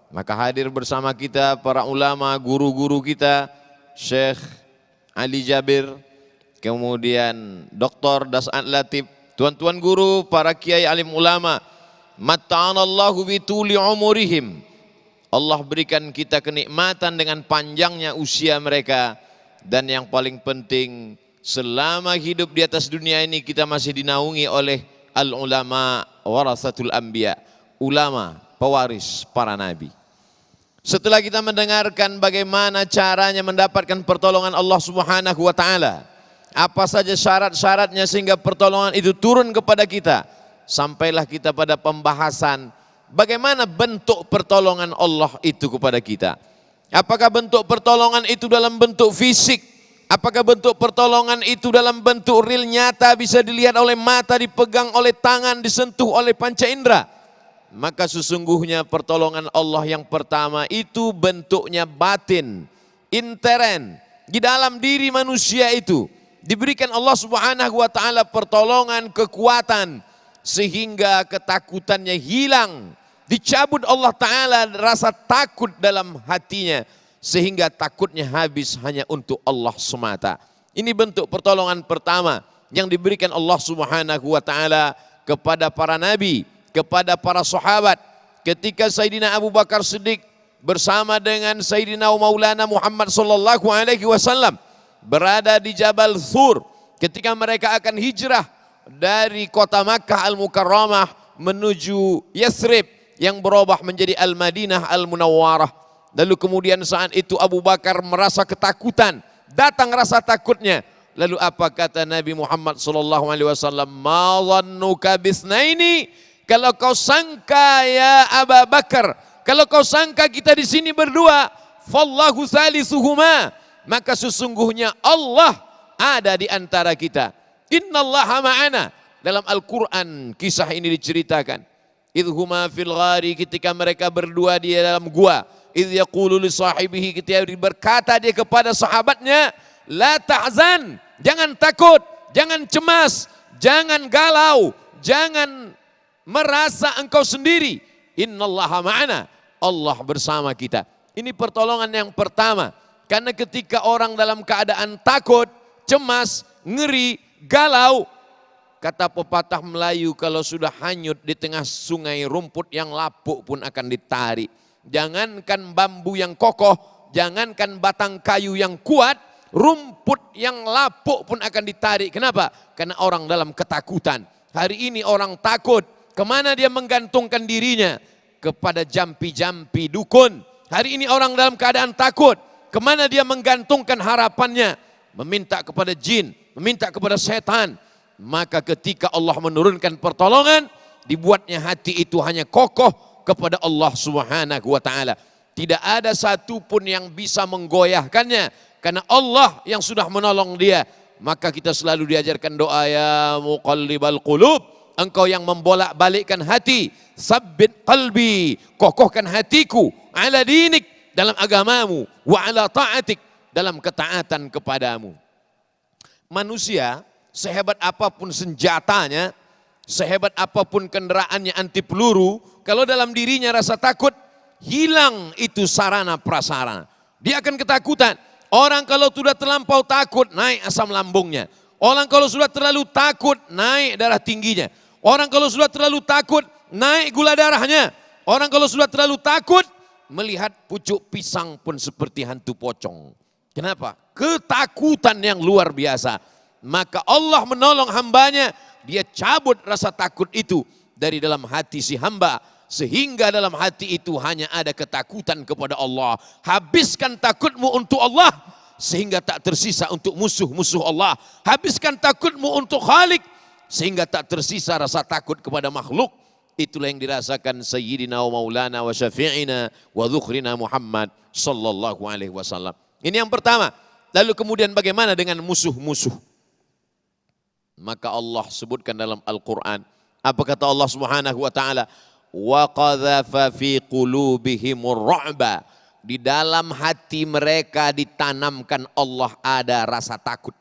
Maka hadir bersama kita para ulama, guru-guru kita, Syekh Ali Jabir, kemudian Dr. Das'ad Latif, tuan-tuan guru, para kiai alim ulama, matta'anallahu bituli umurihim. Allah berikan kita kenikmatan dengan panjangnya usia mereka, dan yang paling penting selama hidup di atas dunia ini kita masih dinaungi oleh al-ulama warasatul anbiya, ulama pewaris para nabi. Setelah kita mendengarkan bagaimana caranya mendapatkan pertolongan Allah Subhanahu wa taala, apa saja syarat-syaratnya sehingga pertolongan itu turun kepada kita, sampailah kita pada pembahasan bagaimana bentuk pertolongan Allah itu kepada kita. Apakah bentuk pertolongan itu dalam bentuk fisik? Apakah bentuk pertolongan itu dalam bentuk real nyata, bisa dilihat oleh mata, dipegang oleh tangan, disentuh oleh panca indera? Maka sesungguhnya pertolongan Allah yang pertama itu bentuknya batin, intern, di dalam diri manusia itu diberikan Allah Subhanahu wa taala pertolongan, kekuatan, sehingga ketakutannya hilang, dicabut Allah taala rasa takut dalam hatinya, sehingga takutnya habis hanya untuk Allah semata. Ini bentuk pertolongan pertama yang diberikan Allah Subhanahu wa taala kepada para nabi, kepada para sahabat. Ketika Sayyidina Abu Bakar Siddiq bersama dengan Sayyidina Maulana Muhammad sallallahu alaihi wasallam berada di Jabal Thur, ketika mereka akan hijrah dari kota Makkah Al-Mukarramah menuju Yathrib yang berubah menjadi Al-Madinah Al-Munawwarah. Lalu kemudian saat itu Abu Bakar merasa ketakutan, datang rasa takutnya. Lalu apa kata Nabi Muhammad sallallahu alaihi wasallam? Ma dhannuka bisnaini, kalau kau sangka ya Abu Bakar, kalau kau sangka kita di sini berdua, fallahu salisuhuma, maka sesungguhnya Allah ada di antara kita. Innallaha ma'ana. Dalam Al-Quran kisah ini diceritakan. Idhuma fil ghari, ketika mereka berdua di dalam gua. Idh yaqulu li sahibihi, ketika berkata dia kepada sahabatnya, la tahzan, jangan takut, jangan cemas, jangan galau, jangan merasa engkau sendiri. Innallaha ma'ana, Allah bersama kita. Ini pertolongan yang pertama. Karena ketika orang dalam keadaan takut, cemas, ngeri, galau, kata pepatah Melayu, kalau sudah hanyut di tengah sungai, rumput yang lapuk pun akan ditarik. Jangankan bambu yang kokoh, jangankan batang kayu yang kuat, rumput yang lapuk pun akan ditarik. Kenapa? Karena orang dalam ketakutan. Hari ini orang takut. Kemana dia menggantungkan dirinya? Kepada jampi-jampi dukun. Hari ini orang dalam keadaan takut. Kemana dia menggantungkan harapannya? Meminta kepada jin, meminta kepada setan. Maka ketika Allah menurunkan pertolongan, dibuatnya hati itu hanya kokoh kepada Allah Subhanahu wa ta'ala. Tidak ada satu pun yang bisa menggoyahkannya, karena Allah yang sudah menolong dia. Maka kita selalu diajarkan doa, ya muqallibal qulub, engkau yang membolak-balikkan hati, sabbit qalbi, kokohkan hatiku, ala dinik, dalam agamamu, wa ala ta'atik, dalam ketaatan kepadamu. Manusia sehebat apapun senjatanya, sehebat apapun kendaraannya anti peluru, kalau dalam dirinya rasa takut, hilang itu sarana prasarana. Dia akan ketakutan. Orang kalau sudah terlampau takut, naik asam lambungnya. Orang kalau sudah terlalu takut, naik darah tingginya. Orang kalau sudah terlalu takut, naik gula darahnya. Orang kalau sudah terlalu takut, melihat pucuk pisang pun seperti hantu pocong. Kenapa? Ketakutan yang luar biasa. Maka Allah menolong hambanya, dia cabut rasa takut itu dari dalam hati si hamba. Sehingga dalam hati itu hanya ada ketakutan kepada Allah. Habiskan takutmu untuk Allah, sehingga tak tersisa untuk musuh-musuh Allah. Habiskan takutmu untuk Khalik, sehingga tak tersisa rasa takut kepada makhluk. Itulah yang dirasakan Sayyidina wa Maulana wa Syafi'ina wa Dzukhrina Muhammad sallallahu alaihi wasallam. Ini yang pertama. Lalu kemudian bagaimana dengan musuh-musuh? Maka Allah sebutkan dalam Al-Quran. Apa kata Allah Subhanahu wa ta'ala? Wa qadhafa fi qulubihimur ru'ba. Di dalam hati mereka ditanamkan Allah ada rasa takut.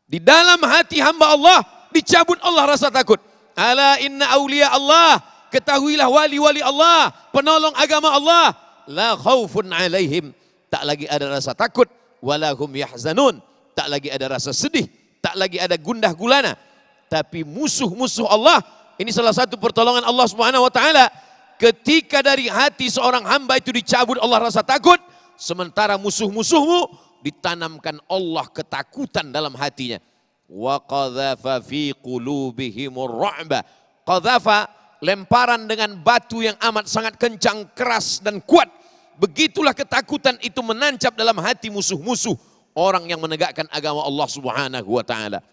Di dalam hati hamba Allah dicabut Allah rasa takut. Ala inna awliya Allah, ketahuilah wali-wali Allah, penolong agama Allah, la khaufun alaihim, tak lagi ada rasa takut, walahum yahzanun, tak lagi ada rasa sedih, tak lagi ada gundah gulana. Tapi musuh-musuh Allah, ini salah satu pertolongan Allah Subhanahu wa taala. Ketika dari hati seorang hamba itu dicabut Allah rasa takut, sementara musuh-musuhmu ditanamkan Allah ketakutan dalam hatinya. Wa qadhafa fi qulubihimur ru'ba. Qadhafa, lemparan dengan batu yang amat sangat kencang, keras dan kuat. Begitulah ketakutan itu menancap dalam hati musuh-musuh orang yang menegakkan agama Allah Subhanahu wa taala.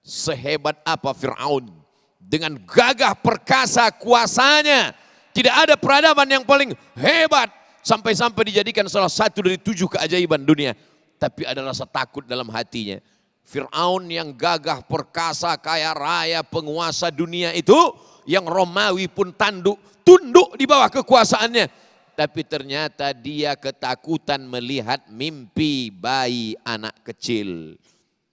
Sehebat apa Fir'aun, dengan gagah perkasa kuasanya, tidak ada peradaban yang paling hebat sampai-sampai dijadikan salah satu dari 7 keajaiban dunia. Tapi ada rasa takut dalam hatinya. Fir'aun yang gagah perkasa, kaya raya, penguasa dunia itu, yang Romawi pun tunduk di bawah kekuasaannya. Tapi ternyata dia ketakutan melihat mimpi bayi anak kecil.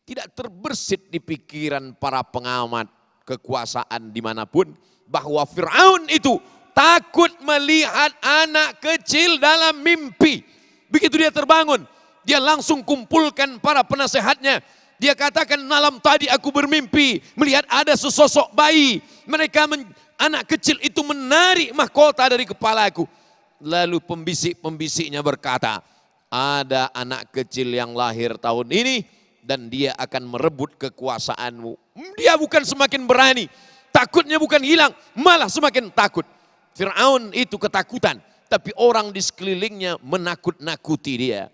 Tidak terbersit di pikiran para pengamat kekuasaan dimanapun bahwa Fir'aun itu takut melihat anak kecil dalam mimpi. Begitu dia terbangun, dia langsung kumpulkan para penasehatnya. Dia katakan, malam tadi aku bermimpi melihat ada sesosok bayi. Anak kecil itu menarik mahkota dari kepalaku. Lalu pembisik-pembisiknya berkata, ada anak kecil yang lahir tahun ini dan dia akan merebut kekuasaanmu. Dia bukan semakin berani, takutnya bukan hilang, malah semakin takut. Fir'aun itu ketakutan, tapi orang di sekelilingnya menakut-nakuti dia.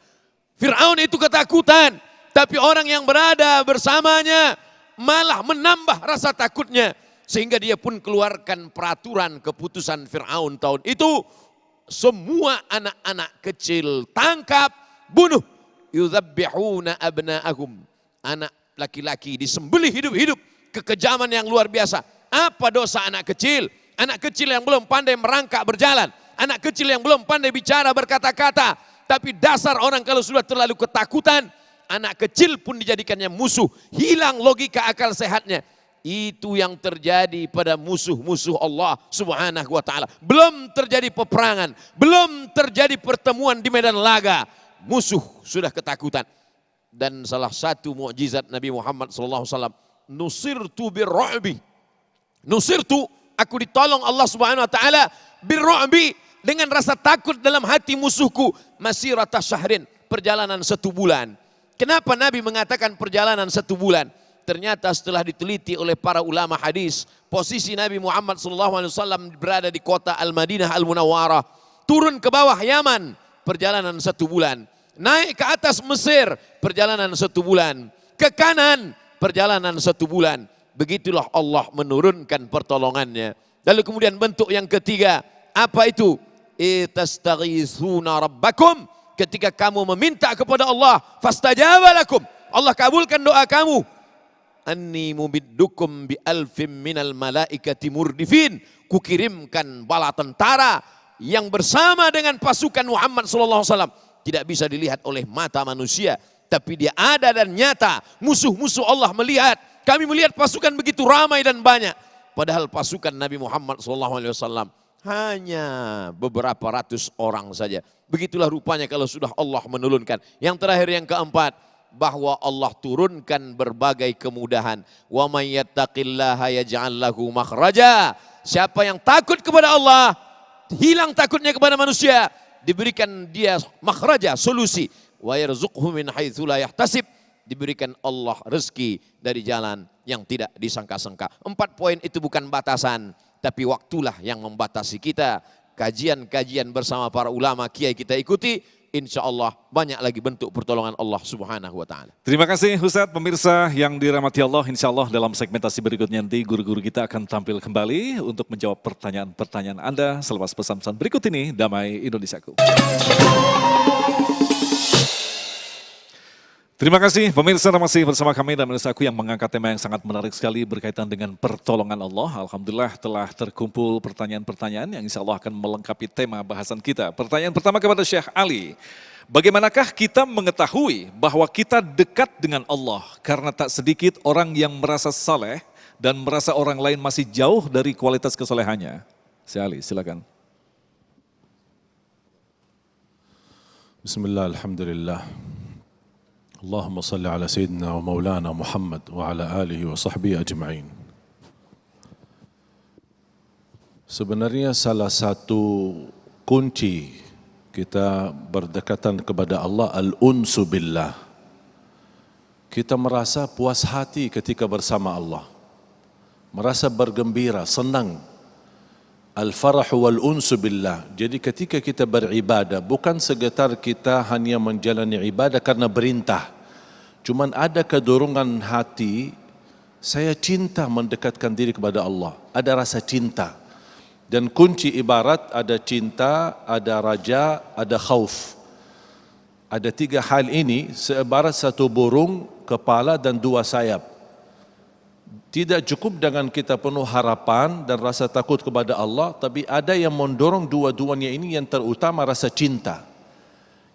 Fir'aun itu ketakutan, tapi orang yang berada bersamanya malah menambah rasa takutnya. Sehingga dia pun keluarkan peraturan keputusan Fir'aun tahun itu. Semua anak-anak kecil tangkap, bunuh. Yudzabbihuna abna'ahum. Anak laki-laki disembelih hidup-hidup. Kekejaman yang luar biasa. Apa dosa anak kecil? Anak kecil yang belum pandai merangkak berjalan. Anak kecil yang belum pandai bicara berkata-kata. Tapi dasar orang kalau sudah terlalu ketakutan, anak kecil pun dijadikannya musuh. Hilang logika akal sehatnya. Itu yang terjadi pada musuh-musuh Allah Subhanahu wa ta'ala. Belum terjadi peperangan, belum terjadi pertemuan di medan laga, musuh sudah ketakutan. Dan salah satu mukjizat Nabi Muhammad SAW, nusirtu birru'bi. Nusirtu, aku ditolong Allah Subhanahu wa ta'ala birru'bi, dengan rasa takut dalam hati musuhku. Masirata syahrin, perjalanan 1 bulan. Kenapa Nabi mengatakan perjalanan 1 bulan? Ternyata setelah diteliti oleh para ulama hadis, posisi Nabi Muhammad SAW berada di kota Al-Madinah Al-Munawwarah. Turun ke bawah Yaman, perjalanan 1 bulan. Naik ke atas Mesir, perjalanan 1 bulan. Ke kanan, perjalanan 1 bulan. Begitulah Allah menurunkan pertolongannya. Lalu kemudian bentuk yang ketiga, apa itu? Itastaghisuna rabbakum, ketika kamu meminta kepada Allah, fastajaba lakum, Allah kabulkan doa kamu. Anni mumiddukum bi alfim minal malaikati murdifin, kukirimkan bala tentara yang bersama dengan pasukan Muhammad sallallahu alaihi wasallam. Tidak bisa dilihat oleh mata manusia, tapi dia ada dan nyata. Musuh-musuh Allah melihat. Kami melihat pasukan begitu ramai dan banyak. Padahal pasukan Nabi Muhammad SAW hanya beberapa ratus orang saja. Begitulah rupanya kalau sudah Allah menurunkan. Yang terakhir, yang keempat, bahwa Allah turunkan berbagai kemudahan. Wa may yattaqillaha yaj'al lahu makhraja. Siapa yang takut kepada Allah, hilang takutnya kepada manusia, diberikan dia makhraja, solusi. Wa yarzuqhu min haitsu la yahtasib, diberikan Allah rezeki dari jalan yang tidak disangka-sangka. 4 poin itu bukan batasan, tapi waktulah yang membatasi kita. Kajian-kajian bersama para ulama, kiai kita ikuti, insya Allah banyak lagi bentuk pertolongan Allah Subhanahu wa ta'ala. Terima kasih Ustadz. Pemirsa yang dirahmati Allah, insya Allah dalam segmentasi berikutnya nanti guru-guru kita akan tampil kembali untuk menjawab pertanyaan-pertanyaan Anda selepas pesan-pesan berikut ini. Damai Indonesiaku. Terima kasih pemirsa, masih bersama kami dan pemirsa aku yang mengangkat tema yang sangat menarik sekali berkaitan dengan pertolongan Allah. Alhamdulillah telah terkumpul pertanyaan-pertanyaan yang insya Allah akan melengkapi tema bahasan kita. Pertanyaan pertama kepada Syekh Ali. Bagaimanakah kita mengetahui bahwa kita dekat dengan Allah? Karena tak sedikit orang yang merasa saleh dan merasa orang lain masih jauh dari kualitas kesolehannya. Syekh Ali, silakan. Bismillah, alhamdulillah. Allahumma salli ala Sayyidina wa Maulana Muhammad wa ala alihi wa sahbihi ajma'in. Sebenarnya salah satu kunci kita berdekatan kepada Allah al-unsu billah. Kita merasa puas hati ketika bersama Allah. Merasa bergembira, senang. Al-farahu wal-unsu billah. Jadi ketika kita beribadah, bukan sekedar kita hanya menjalani ibadah karena perintah. Cuman ada kedorongan hati, saya cinta mendekatkan diri kepada Allah. Ada rasa cinta. Dan kunci ibarat ada cinta, ada raja, ada khauf. Ada 3 hal ini seibarat satu burung, kepala dan 2 sayap. Tidak cukup dengan kita penuh harapan dan rasa takut kepada Allah, tapi ada yang mendorong dua-duanya ini. Yang terutama rasa cinta.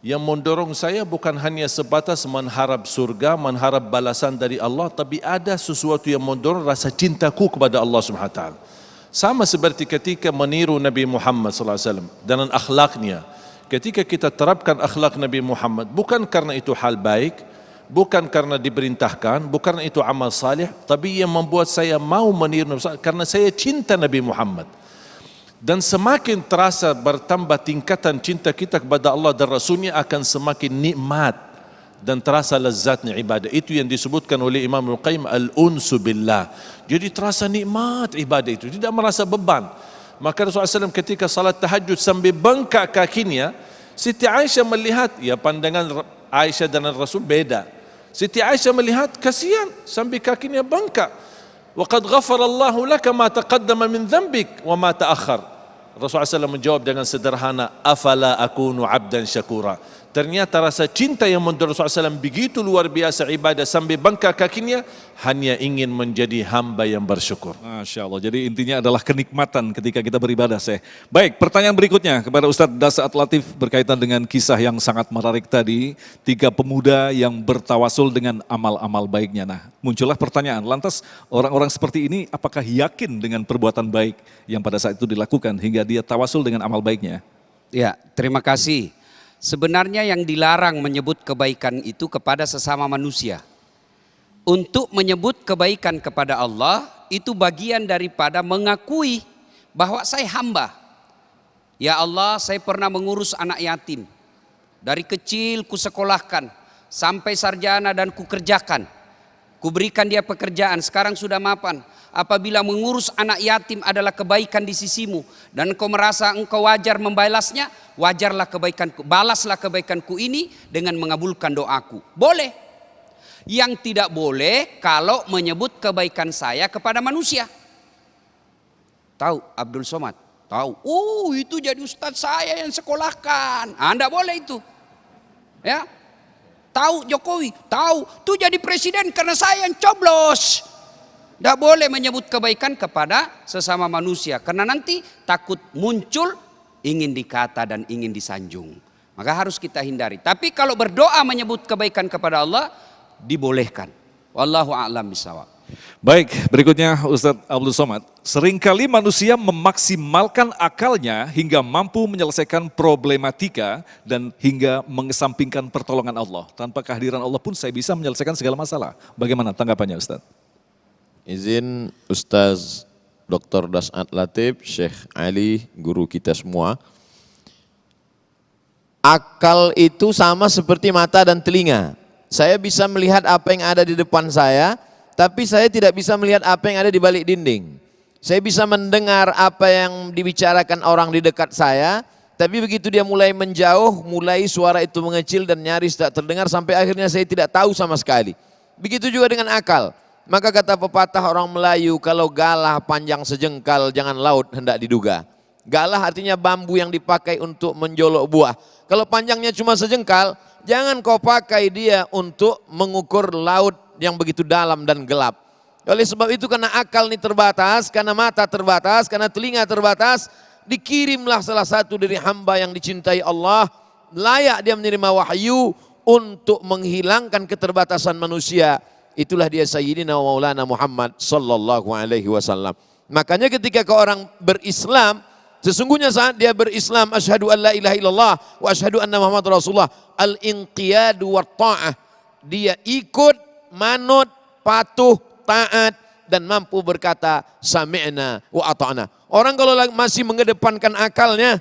Yang mendorong saya bukan hanya sebatas mengharap surga, mengharap balasan dari Allah, tapi ada sesuatu yang mendorong rasa cintaku kepada Allah Subhanahu wa taala. Sama seperti ketika meniru Nabi Muhammad sallallahu alaihi wasallam dan akhlaknya. Ketika kita terapkan akhlak Nabi Muhammad, bukan karena itu hal baik, bukan karena diperintahkan, bukan itu amal salih, tapi yang membuat saya mau meniru Nabi karena saya cinta Nabi Muhammad. Dan semakin terasa bertambah tingkatan cinta kita kepada Allah dan Rasulnya, akan semakin nikmat dan terasa lezatnya ibadah. Itu yang disebutkan oleh Imam Al-Qayyim al-unsu billah. Jadi terasa nikmat ibadah itu, tidak merasa beban. Maka Rasulullah SAW ketika salat tahajud sambil bengkak kakinya, Siti Aisyah melihat, ya pandangan Aisyah dan Rasul beda. Siti Aisyah melihat, kasihan sambil kakinya bengkak. وَقَدْ غَفَرَ اللَّهُ لَكَ مَا تَقَدَّمَ مِنْ ذَنْبِكَ وَمَا تَأَخَّرَ. Rasulullah SAW menjawab dengan sederhana, أَفَلَا أَكُونُ عَبْدًا شَكُورًا. Ternyata rasa cinta yang mendorong Rasulullah SAW begitu luar biasa ibadah sampai bengkak kakinya, hanya ingin menjadi hamba yang bersyukur. Masya Allah, jadi intinya adalah kenikmatan ketika kita beribadah. Baik, pertanyaan berikutnya kepada Ustadz Dasaat Latif berkaitan dengan kisah yang sangat menarik tadi, 3 pemuda yang bertawasul dengan amal-amal baiknya. Nah, muncullah pertanyaan, lantas orang-orang seperti ini apakah yakin dengan perbuatan baik yang pada saat itu dilakukan hingga dia tawasul dengan amal baiknya? Ya, terima kasih. Sebenarnya yang dilarang menyebut kebaikan itu kepada sesama manusia. Untuk menyebut kebaikan kepada Allah itu bagian daripada mengakui bahwa saya hamba. Ya Allah, saya pernah mengurus anak yatim. Dari kecil ku sekolahkan sampai sarjana dan ku kerjakan. Kuberikan dia pekerjaan, sekarang sudah mapan. Apabila mengurus anak yatim adalah kebaikan di sisimu, dan engkau merasa engkau wajar membalasnya, wajarlah kebaikanku, balaslah kebaikanku ini dengan mengabulkan doaku. Boleh. Yang tidak boleh kalau menyebut kebaikan saya kepada manusia. Tahu Abdul Somad? Tahu. Itu jadi ustadz saya yang sekolahkan. Anda boleh itu. Ya. Tahu Jokowi? Tahu. Itu jadi presiden karena saya yang coblos. Tidak boleh menyebut kebaikan kepada sesama manusia. Karena nanti takut muncul ingin dikata dan ingin disanjung. Maka harus kita hindari. Tapi kalau berdoa menyebut kebaikan kepada Allah, dibolehkan. Wallahu a'lam bishawab. Baik, berikutnya Ustadz Abdul Somad. Seringkali manusia memaksimalkan akalnya hingga mampu menyelesaikan problematika dan hingga mengesampingkan pertolongan Allah. Tanpa kehadiran Allah pun saya bisa menyelesaikan segala masalah. Bagaimana tanggapannya Ustadz? Izin Ustaz Dr. Das'ad Latif, Syekh Ali, guru kita semua. Akal itu sama seperti mata dan telinga. Saya bisa melihat apa yang ada di depan saya, tapi saya tidak bisa melihat apa yang ada di balik dinding. Saya bisa mendengar apa yang dibicarakan orang di dekat saya, tapi begitu dia mulai menjauh, mulai suara itu mengecil dan nyaris tak terdengar sampai akhirnya saya tidak tahu sama sekali. Begitu juga dengan akal. Maka kata pepatah orang Melayu, kalau galah panjang sejengkal jangan laut hendak diduga. Galah artinya bambu yang dipakai untuk menjolok buah. Kalau panjangnya cuma sejengkal, jangan kau pakai dia untuk mengukur laut yang begitu dalam dan gelap. Oleh sebab itu karena akal ini terbatas, karena mata terbatas, karena telinga terbatas, dikirimlah salah satu dari hamba yang dicintai Allah, layak dia menerima wahyu untuk menghilangkan keterbatasan manusia. Itulah dia Sayyidina wa Maulana Muhammad sallallahu alaihi wasallam. Makanya ketika ke orang berislam, sesungguhnya saat dia berislam, asyhadu an la ilaha illallah wa asyhadu anna Muhammad Rasulullah, al-inqiyadu wa ta'ah. Dia ikut, manut, patuh, taat, dan mampu berkata sami'na wa ata'na. Orang kalau masih mengedepankan akalnya,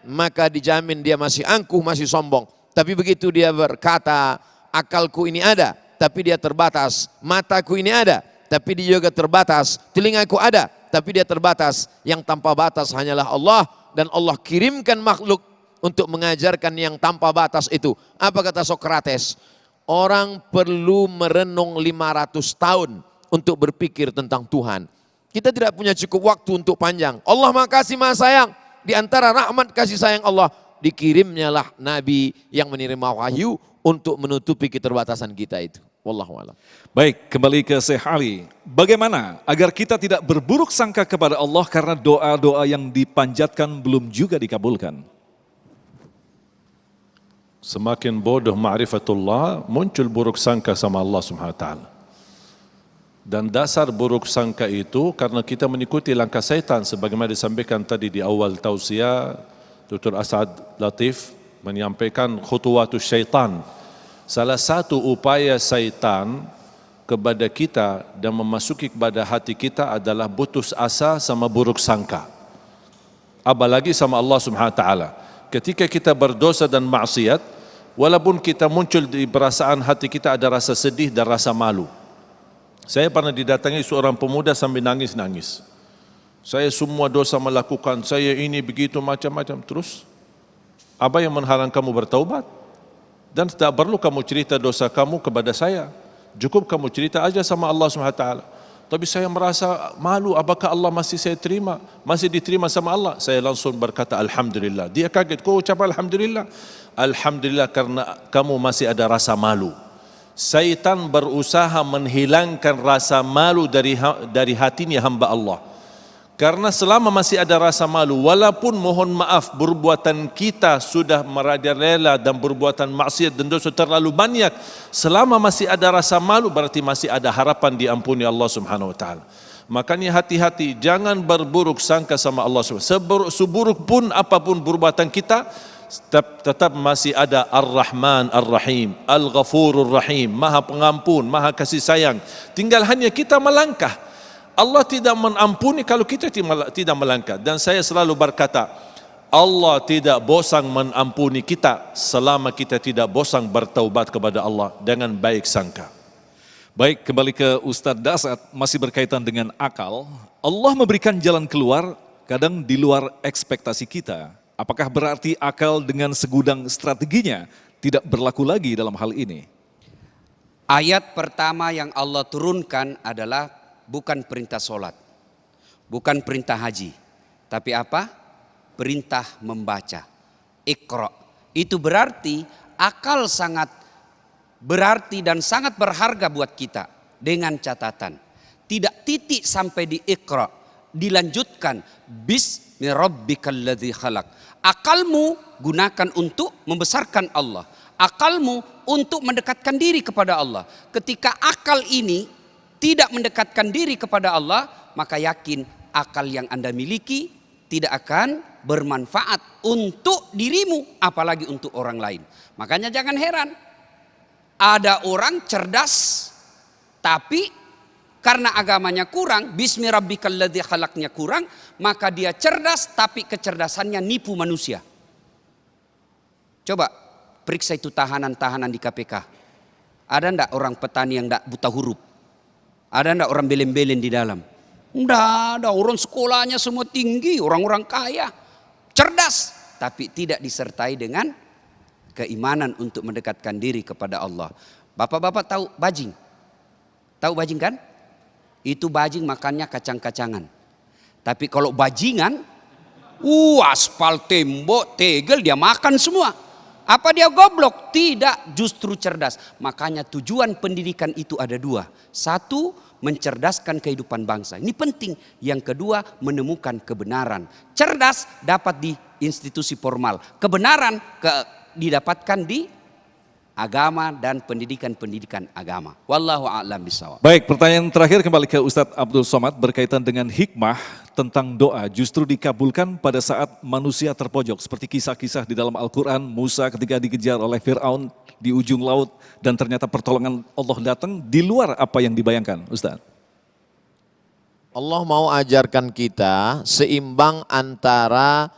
maka dijamin dia masih angkuh, masih sombong. Tapi begitu dia berkata, akalku ini ada, tapi dia terbatas. Mataku ini ada, tapi dia juga terbatas. Telingaku ada, tapi dia terbatas. Yang tanpa batas hanyalah Allah, dan Allah kirimkan makhluk untuk mengajarkan yang tanpa batas itu. Apa kata Sokrates? Orang perlu merenung 500 tahun untuk berpikir tentang Tuhan. Kita tidak punya cukup waktu untuk panjang. Allah Maha Kasih Maha Sayang. Di antara rahmat kasih sayang Allah, dikirimnyalah Nabi yang menerima wahyu untuk menutupi keterbatasan kita itu. Wallahu a'lam. Baik, kembali ke Syekh Ali. Bagaimana agar kita tidak berburuk sangka kepada Allah karena doa-doa yang dipanjatkan belum juga dikabulkan? Semakin bodoh ma'rifatullah, muncul buruk sangka sama Allah Subhanahu wa taala. Dan dasar buruk sangka itu karena kita mengikuti langkah syaitan sebagaimana disampaikan tadi di awal tausiah Dr. As'ad Latif menyampaikan khutuwatus syaitan. Salah satu upaya syaitan kepada kita dan memasuki kepada hati kita adalah putus asa sama buruk sangka. Apalagi sama Allah Subhanahu wa taala. Ketika kita berdosa dan maksiat, walaupun kita muncul di perasaan hati kita ada rasa sedih dan rasa malu. Saya pernah didatangi seorang pemuda sambil nangis-nangis. Saya semua dosa melakukan, saya ini begitu macam-macam. Terus, apa yang menghalang kamu bertaubat? Dan tidak perlu kamu cerita dosa kamu kepada saya. Cukup kamu cerita aja sama Allah SWT. Tapi saya merasa malu, apakah Allah masih saya terima? Masih diterima sama Allah? Saya langsung berkata Alhamdulillah. Dia kaget, kau ucap Alhamdulillah? Alhamdulillah karena kamu masih ada rasa malu. Syaitan berusaha menghilangkan rasa malu dari hatinya hamba Allah. Karena selama masih ada rasa malu, walaupun mohon maaf perbuatan kita sudah merajalela dan perbuatan maksiat dan dosa terlalu banyak, selama masih ada rasa malu berarti masih ada harapan diampuni Allah Subhanahu wa taala. Makanya hati-hati, jangan berburuk sangka sama Allah Subhanahu. Seburuk pun apapun perbuatan kita, tetap masih ada Ar-Rahman Ar-Rahim, Al-Ghafurur Rahim, Maha Pengampun, Maha Kasih Sayang. Tinggal hanya kita melangkah. Allah tidak mengampuni kalau kita tidak melangkah. Dan saya selalu berkata, Allah tidak bosan mengampuni kita selama kita tidak bosan bertaubat kepada Allah dengan baik sangka. Baik, kembali ke Ustadz Dasat, masih berkaitan dengan akal. Allah memberikan jalan keluar, kadang di luar ekspektasi kita. Apakah berarti akal dengan segudang strateginya tidak berlaku lagi dalam hal ini? Ayat pertama yang Allah turunkan adalah bukan perintah sholat, bukan perintah haji, tapi apa? Perintah membaca. Iqra. Itu berarti akal sangat berarti dan sangat berharga buat kita. Dengan catatan, tidak titik sampai di Iqra, dilanjutkan Bismi rabbikal ladzi khalaq. Akalmu gunakan untuk membesarkan Allah, akalmu untuk mendekatkan diri kepada Allah. Ketika akal ini tidak mendekatkan diri kepada Allah, maka yakin akal yang Anda miliki tidak akan bermanfaat untuk dirimu, apalagi untuk orang lain. Makanya jangan heran, ada orang cerdas, tapi karena agamanya kurang, Bismi rabbikal ladzi khalaqnya kurang, maka dia cerdas tapi kecerdasannya nipu manusia. Coba periksa itu tahanan-tahanan di KPK. Ada enggak orang petani yang enggak buta huruf? Ada enggak orang belen-belen di dalam? Enggak ada, orang sekolahnya semua tinggi, orang-orang kaya. Cerdas, tapi tidak disertai dengan keimanan untuk mendekatkan diri kepada Allah. Bapak-bapak tahu bajing? Tahu bajing kan? Itu bajing makannya kacang-kacangan. Tapi kalau bajingan, aspal, tembok, tegel dia makan semua. Apa dia goblok? Tidak, justru cerdas. Makanya tujuan pendidikan itu ada dua. Satu, mencerdaskan kehidupan bangsa. Ini penting. Yang kedua, menemukan kebenaran. Cerdas dapat di institusi formal. Kebenaran didapatkan di agama dan pendidikan-pendidikan agama. Wallahu a'lam bishawab. Baik, pertanyaan terakhir kembali ke Ustadz Abdul Somad berkaitan dengan hikmah tentang doa justru dikabulkan pada saat manusia terpojok. Seperti kisah-kisah di dalam Al-Quran, Musa ketika dikejar oleh Fir'aun di ujung laut dan ternyata pertolongan Allah datang di luar apa yang dibayangkan, Ustadz. Allah mau ajarkan kita seimbang antara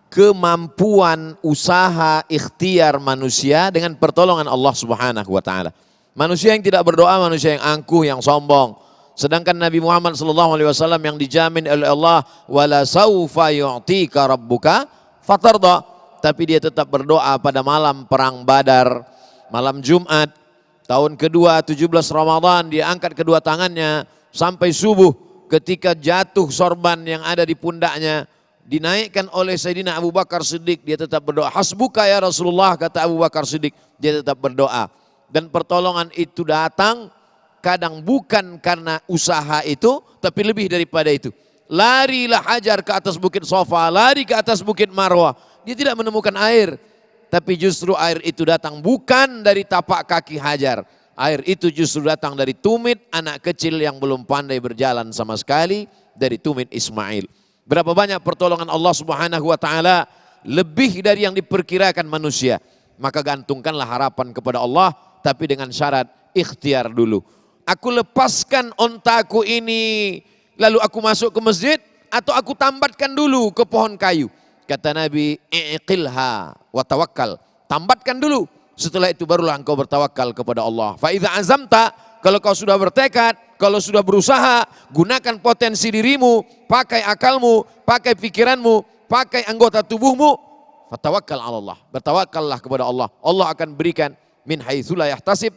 kemampuan usaha ikhtiar manusia dengan pertolongan Allah Subhanahu wa taala. Manusia yang tidak berdoa, manusia yang angkuh, yang sombong. Sedangkan Nabi Muhammad sallallahu alaihi wasallam yang dijamin oleh Allah, wala saufa yu'tika rabbuka fatarda, tapi dia tetap berdoa pada malam perang Badar, malam Jumat, tahun kedua 17 Ramadan, dia angkat kedua tangannya sampai subuh, ketika jatuh sorban yang ada di pundaknya dinaikkan oleh Sayyidina Abu Bakar Siddiq, dia tetap berdoa. Hasbuka ya Rasulullah, kata Abu Bakar Siddiq, dia tetap berdoa. Dan pertolongan itu datang kadang bukan karena usaha itu, tapi lebih daripada itu. Larilah Hajar ke atas bukit Safa, lari ke atas bukit Marwah. Dia tidak menemukan air, tapi justru air itu datang bukan dari tapak kaki Hajar. Air itu justru datang dari tumit anak kecil yang belum pandai berjalan sama sekali, dari tumit Ismail. Berapa banyak pertolongan Allah Subhanahu wa taala lebih dari yang diperkirakan manusia. Maka gantungkanlah harapan kepada Allah, tapi dengan syarat ikhtiar dulu. Aku lepaskan ontaku ini lalu aku masuk ke masjid, atau aku tambatkan dulu ke pohon kayu. Kata Nabi, iqilha wa tawakkal. Tambatkan dulu, setelah itu barulah engkau bertawakal kepada Allah. Fa idza azamta, kalau kau sudah bertekad, kalau sudah berusaha, gunakan potensi dirimu, pakai akalmu, pakai pikiranmu, pakai anggota tubuhmu, fatawakkal 'ala Allah. Bertawakallah kepada Allah. Allah akan berikan min haitsu la yahtasib,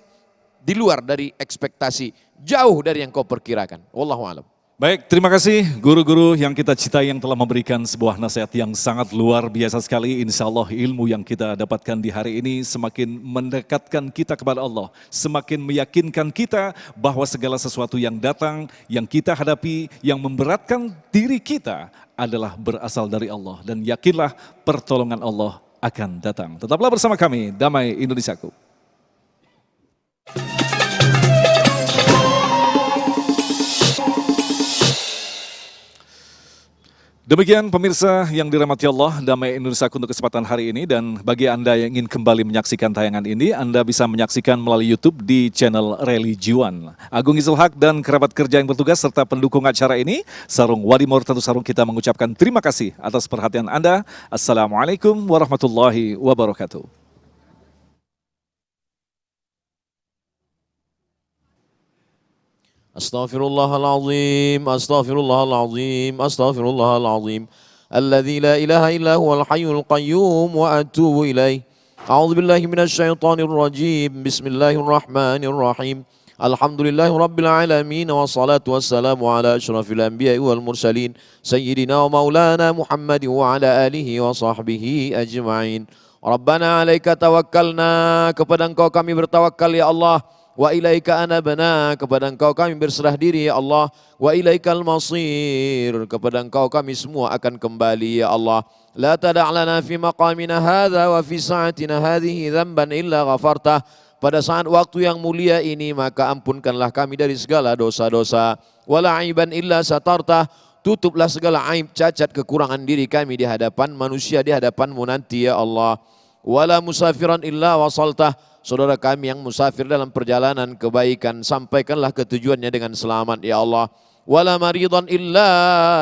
di luar dari ekspektasi, jauh dari yang kau perkirakan. Wallahu a'lam. Baik, terima kasih guru-guru yang kita cintai yang telah memberikan sebuah nasihat yang sangat luar biasa sekali. Insya Allah ilmu yang kita dapatkan di hari ini semakin mendekatkan kita kepada Allah. Semakin meyakinkan kita bahwa segala sesuatu yang datang, yang kita hadapi, yang memberatkan diri kita adalah berasal dari Allah. Dan yakinlah pertolongan Allah akan datang. Tetaplah bersama kami, Damai Indonesiaku. Demikian pemirsa yang dirahmati Allah, Damai Indonesia untuk kesempatan hari ini. Dan bagi Anda yang ingin kembali menyaksikan tayangan ini, Anda bisa menyaksikan melalui YouTube di channel Religiwan. Agung Izul Haq dan kerabat kerja yang bertugas serta pendukung acara ini, Sarung Wadimor tentu Sarung kita mengucapkan terima kasih atas perhatian Anda. Assalamualaikum warahmatullahi wabarakatuh. Astaghfirullahalazim, astaghfirullahalazim, astaghfirullahalazim. Alladzi la ilaha illa huwal hayyul qayyum wa atubu ilaih. A'udzu billahi minasyaitonir rajim. Bismillahirrahmanirrahim. Alhamdulillahi rabbil alamin wassalatu wassalamu ala asyrafil anbiya'i wal mursalin sayyidina wa maulana Muhammad wa ala alihi wa sahbihi ajma'in. Rabbana 'alaika tawakkalna, kepada Engkau kami bertawakal ya Allah. Wa ilaika anabna, kepada Engkau kami berserah diri ya Allah. Wa ilaikal masir, kepada Engkau kami semua akan kembali ya Allah. La tada' lana fi maqamina hadza wa fi sa'atina hadhihi dzamban illa ghafartah. Pada saat waktu yang mulia ini maka ampunkanlah kami dari segala dosa-dosa. Wala aiban illa satartah, tutuplah segala aib, cacat, kekurangan diri kami di hadapan manusia, di hadapanmu nanti ya Allah. Wala musafiran illa wasaltah, saudara kami yang musafir dalam perjalanan kebaikan, sampaikanlah ke tujuannya dengan selamat ya Allah. Wala maridan illa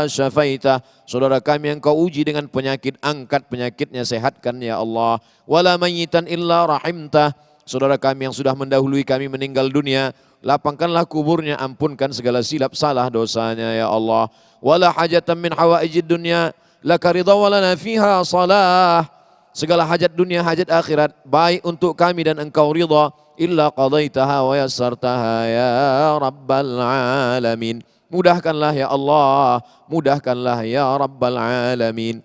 syafaitah, saudara kami yang kau uji dengan penyakit, angkat penyakitnya, sehatkan ya Allah. Wala mayyitan illa rahimtah, saudara kami yang sudah mendahului kami meninggal dunia, lapangkanlah kuburnya, ampunkan segala silap salah dosanya ya Allah. Wala hajatan min hawaijid dunya laka ridha wa lana fiha salah, segala hajat dunia, hajat akhirat, baik untuk kami dan Engkau ridha, illa qadaitaha wa yassartaha ya rabbal alamin. Mudahkanlah ya Allah, mudahkanlah ya rabbal alamin.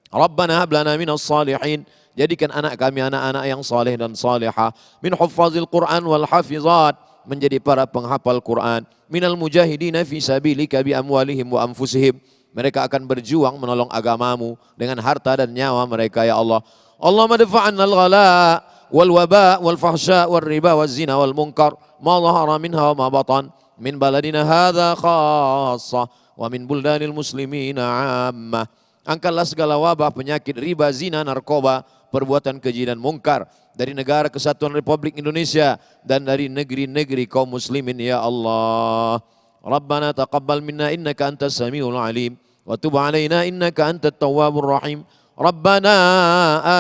Rabbana hab lana minas salihin, jadikan anak kami anak-anak yang saleh dan salihah. Min huffazil Quran wal hafizat, menjadi para penghafal Quran. Minal mujahidina fi sabilika bi amwalihim wa anfusihim, mereka akan berjuang menolong agamamu dengan harta dan nyawa mereka ya Allah. Allahumma dafa'anna al-ghala wal waba wal fahsya wal riba wal zina wal munkar ma dhahara minha wa ma batan min baladina hadha khassa wa min buldanil muslimina ammah. Angkatlah segala wabah, penyakit, riba, zina, narkoba, perbuatan keji dan mungkar dari negara kesatuan Republik Indonesia dan dari negeri-negeri kaum muslimin ya Allah. Rabbana taqabbal minna innaka antas samiul alim wa tub alaina innaka antat tawwabur rahim. Rabbana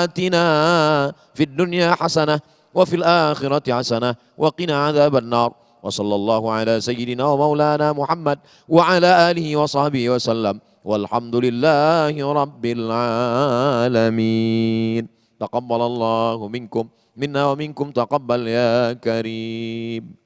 atina fid dunya hasanah wa fil akhirati hasanah wa qina adzaban nar. Wa sallallahu ala sayyidina wa maulana Muhammad wa ala alihi wa sahbihi wa sallam. Walhamdulillahi rabbil alamin. Taqabbalallahu minkum minna wa minkum taqabbal ya karim.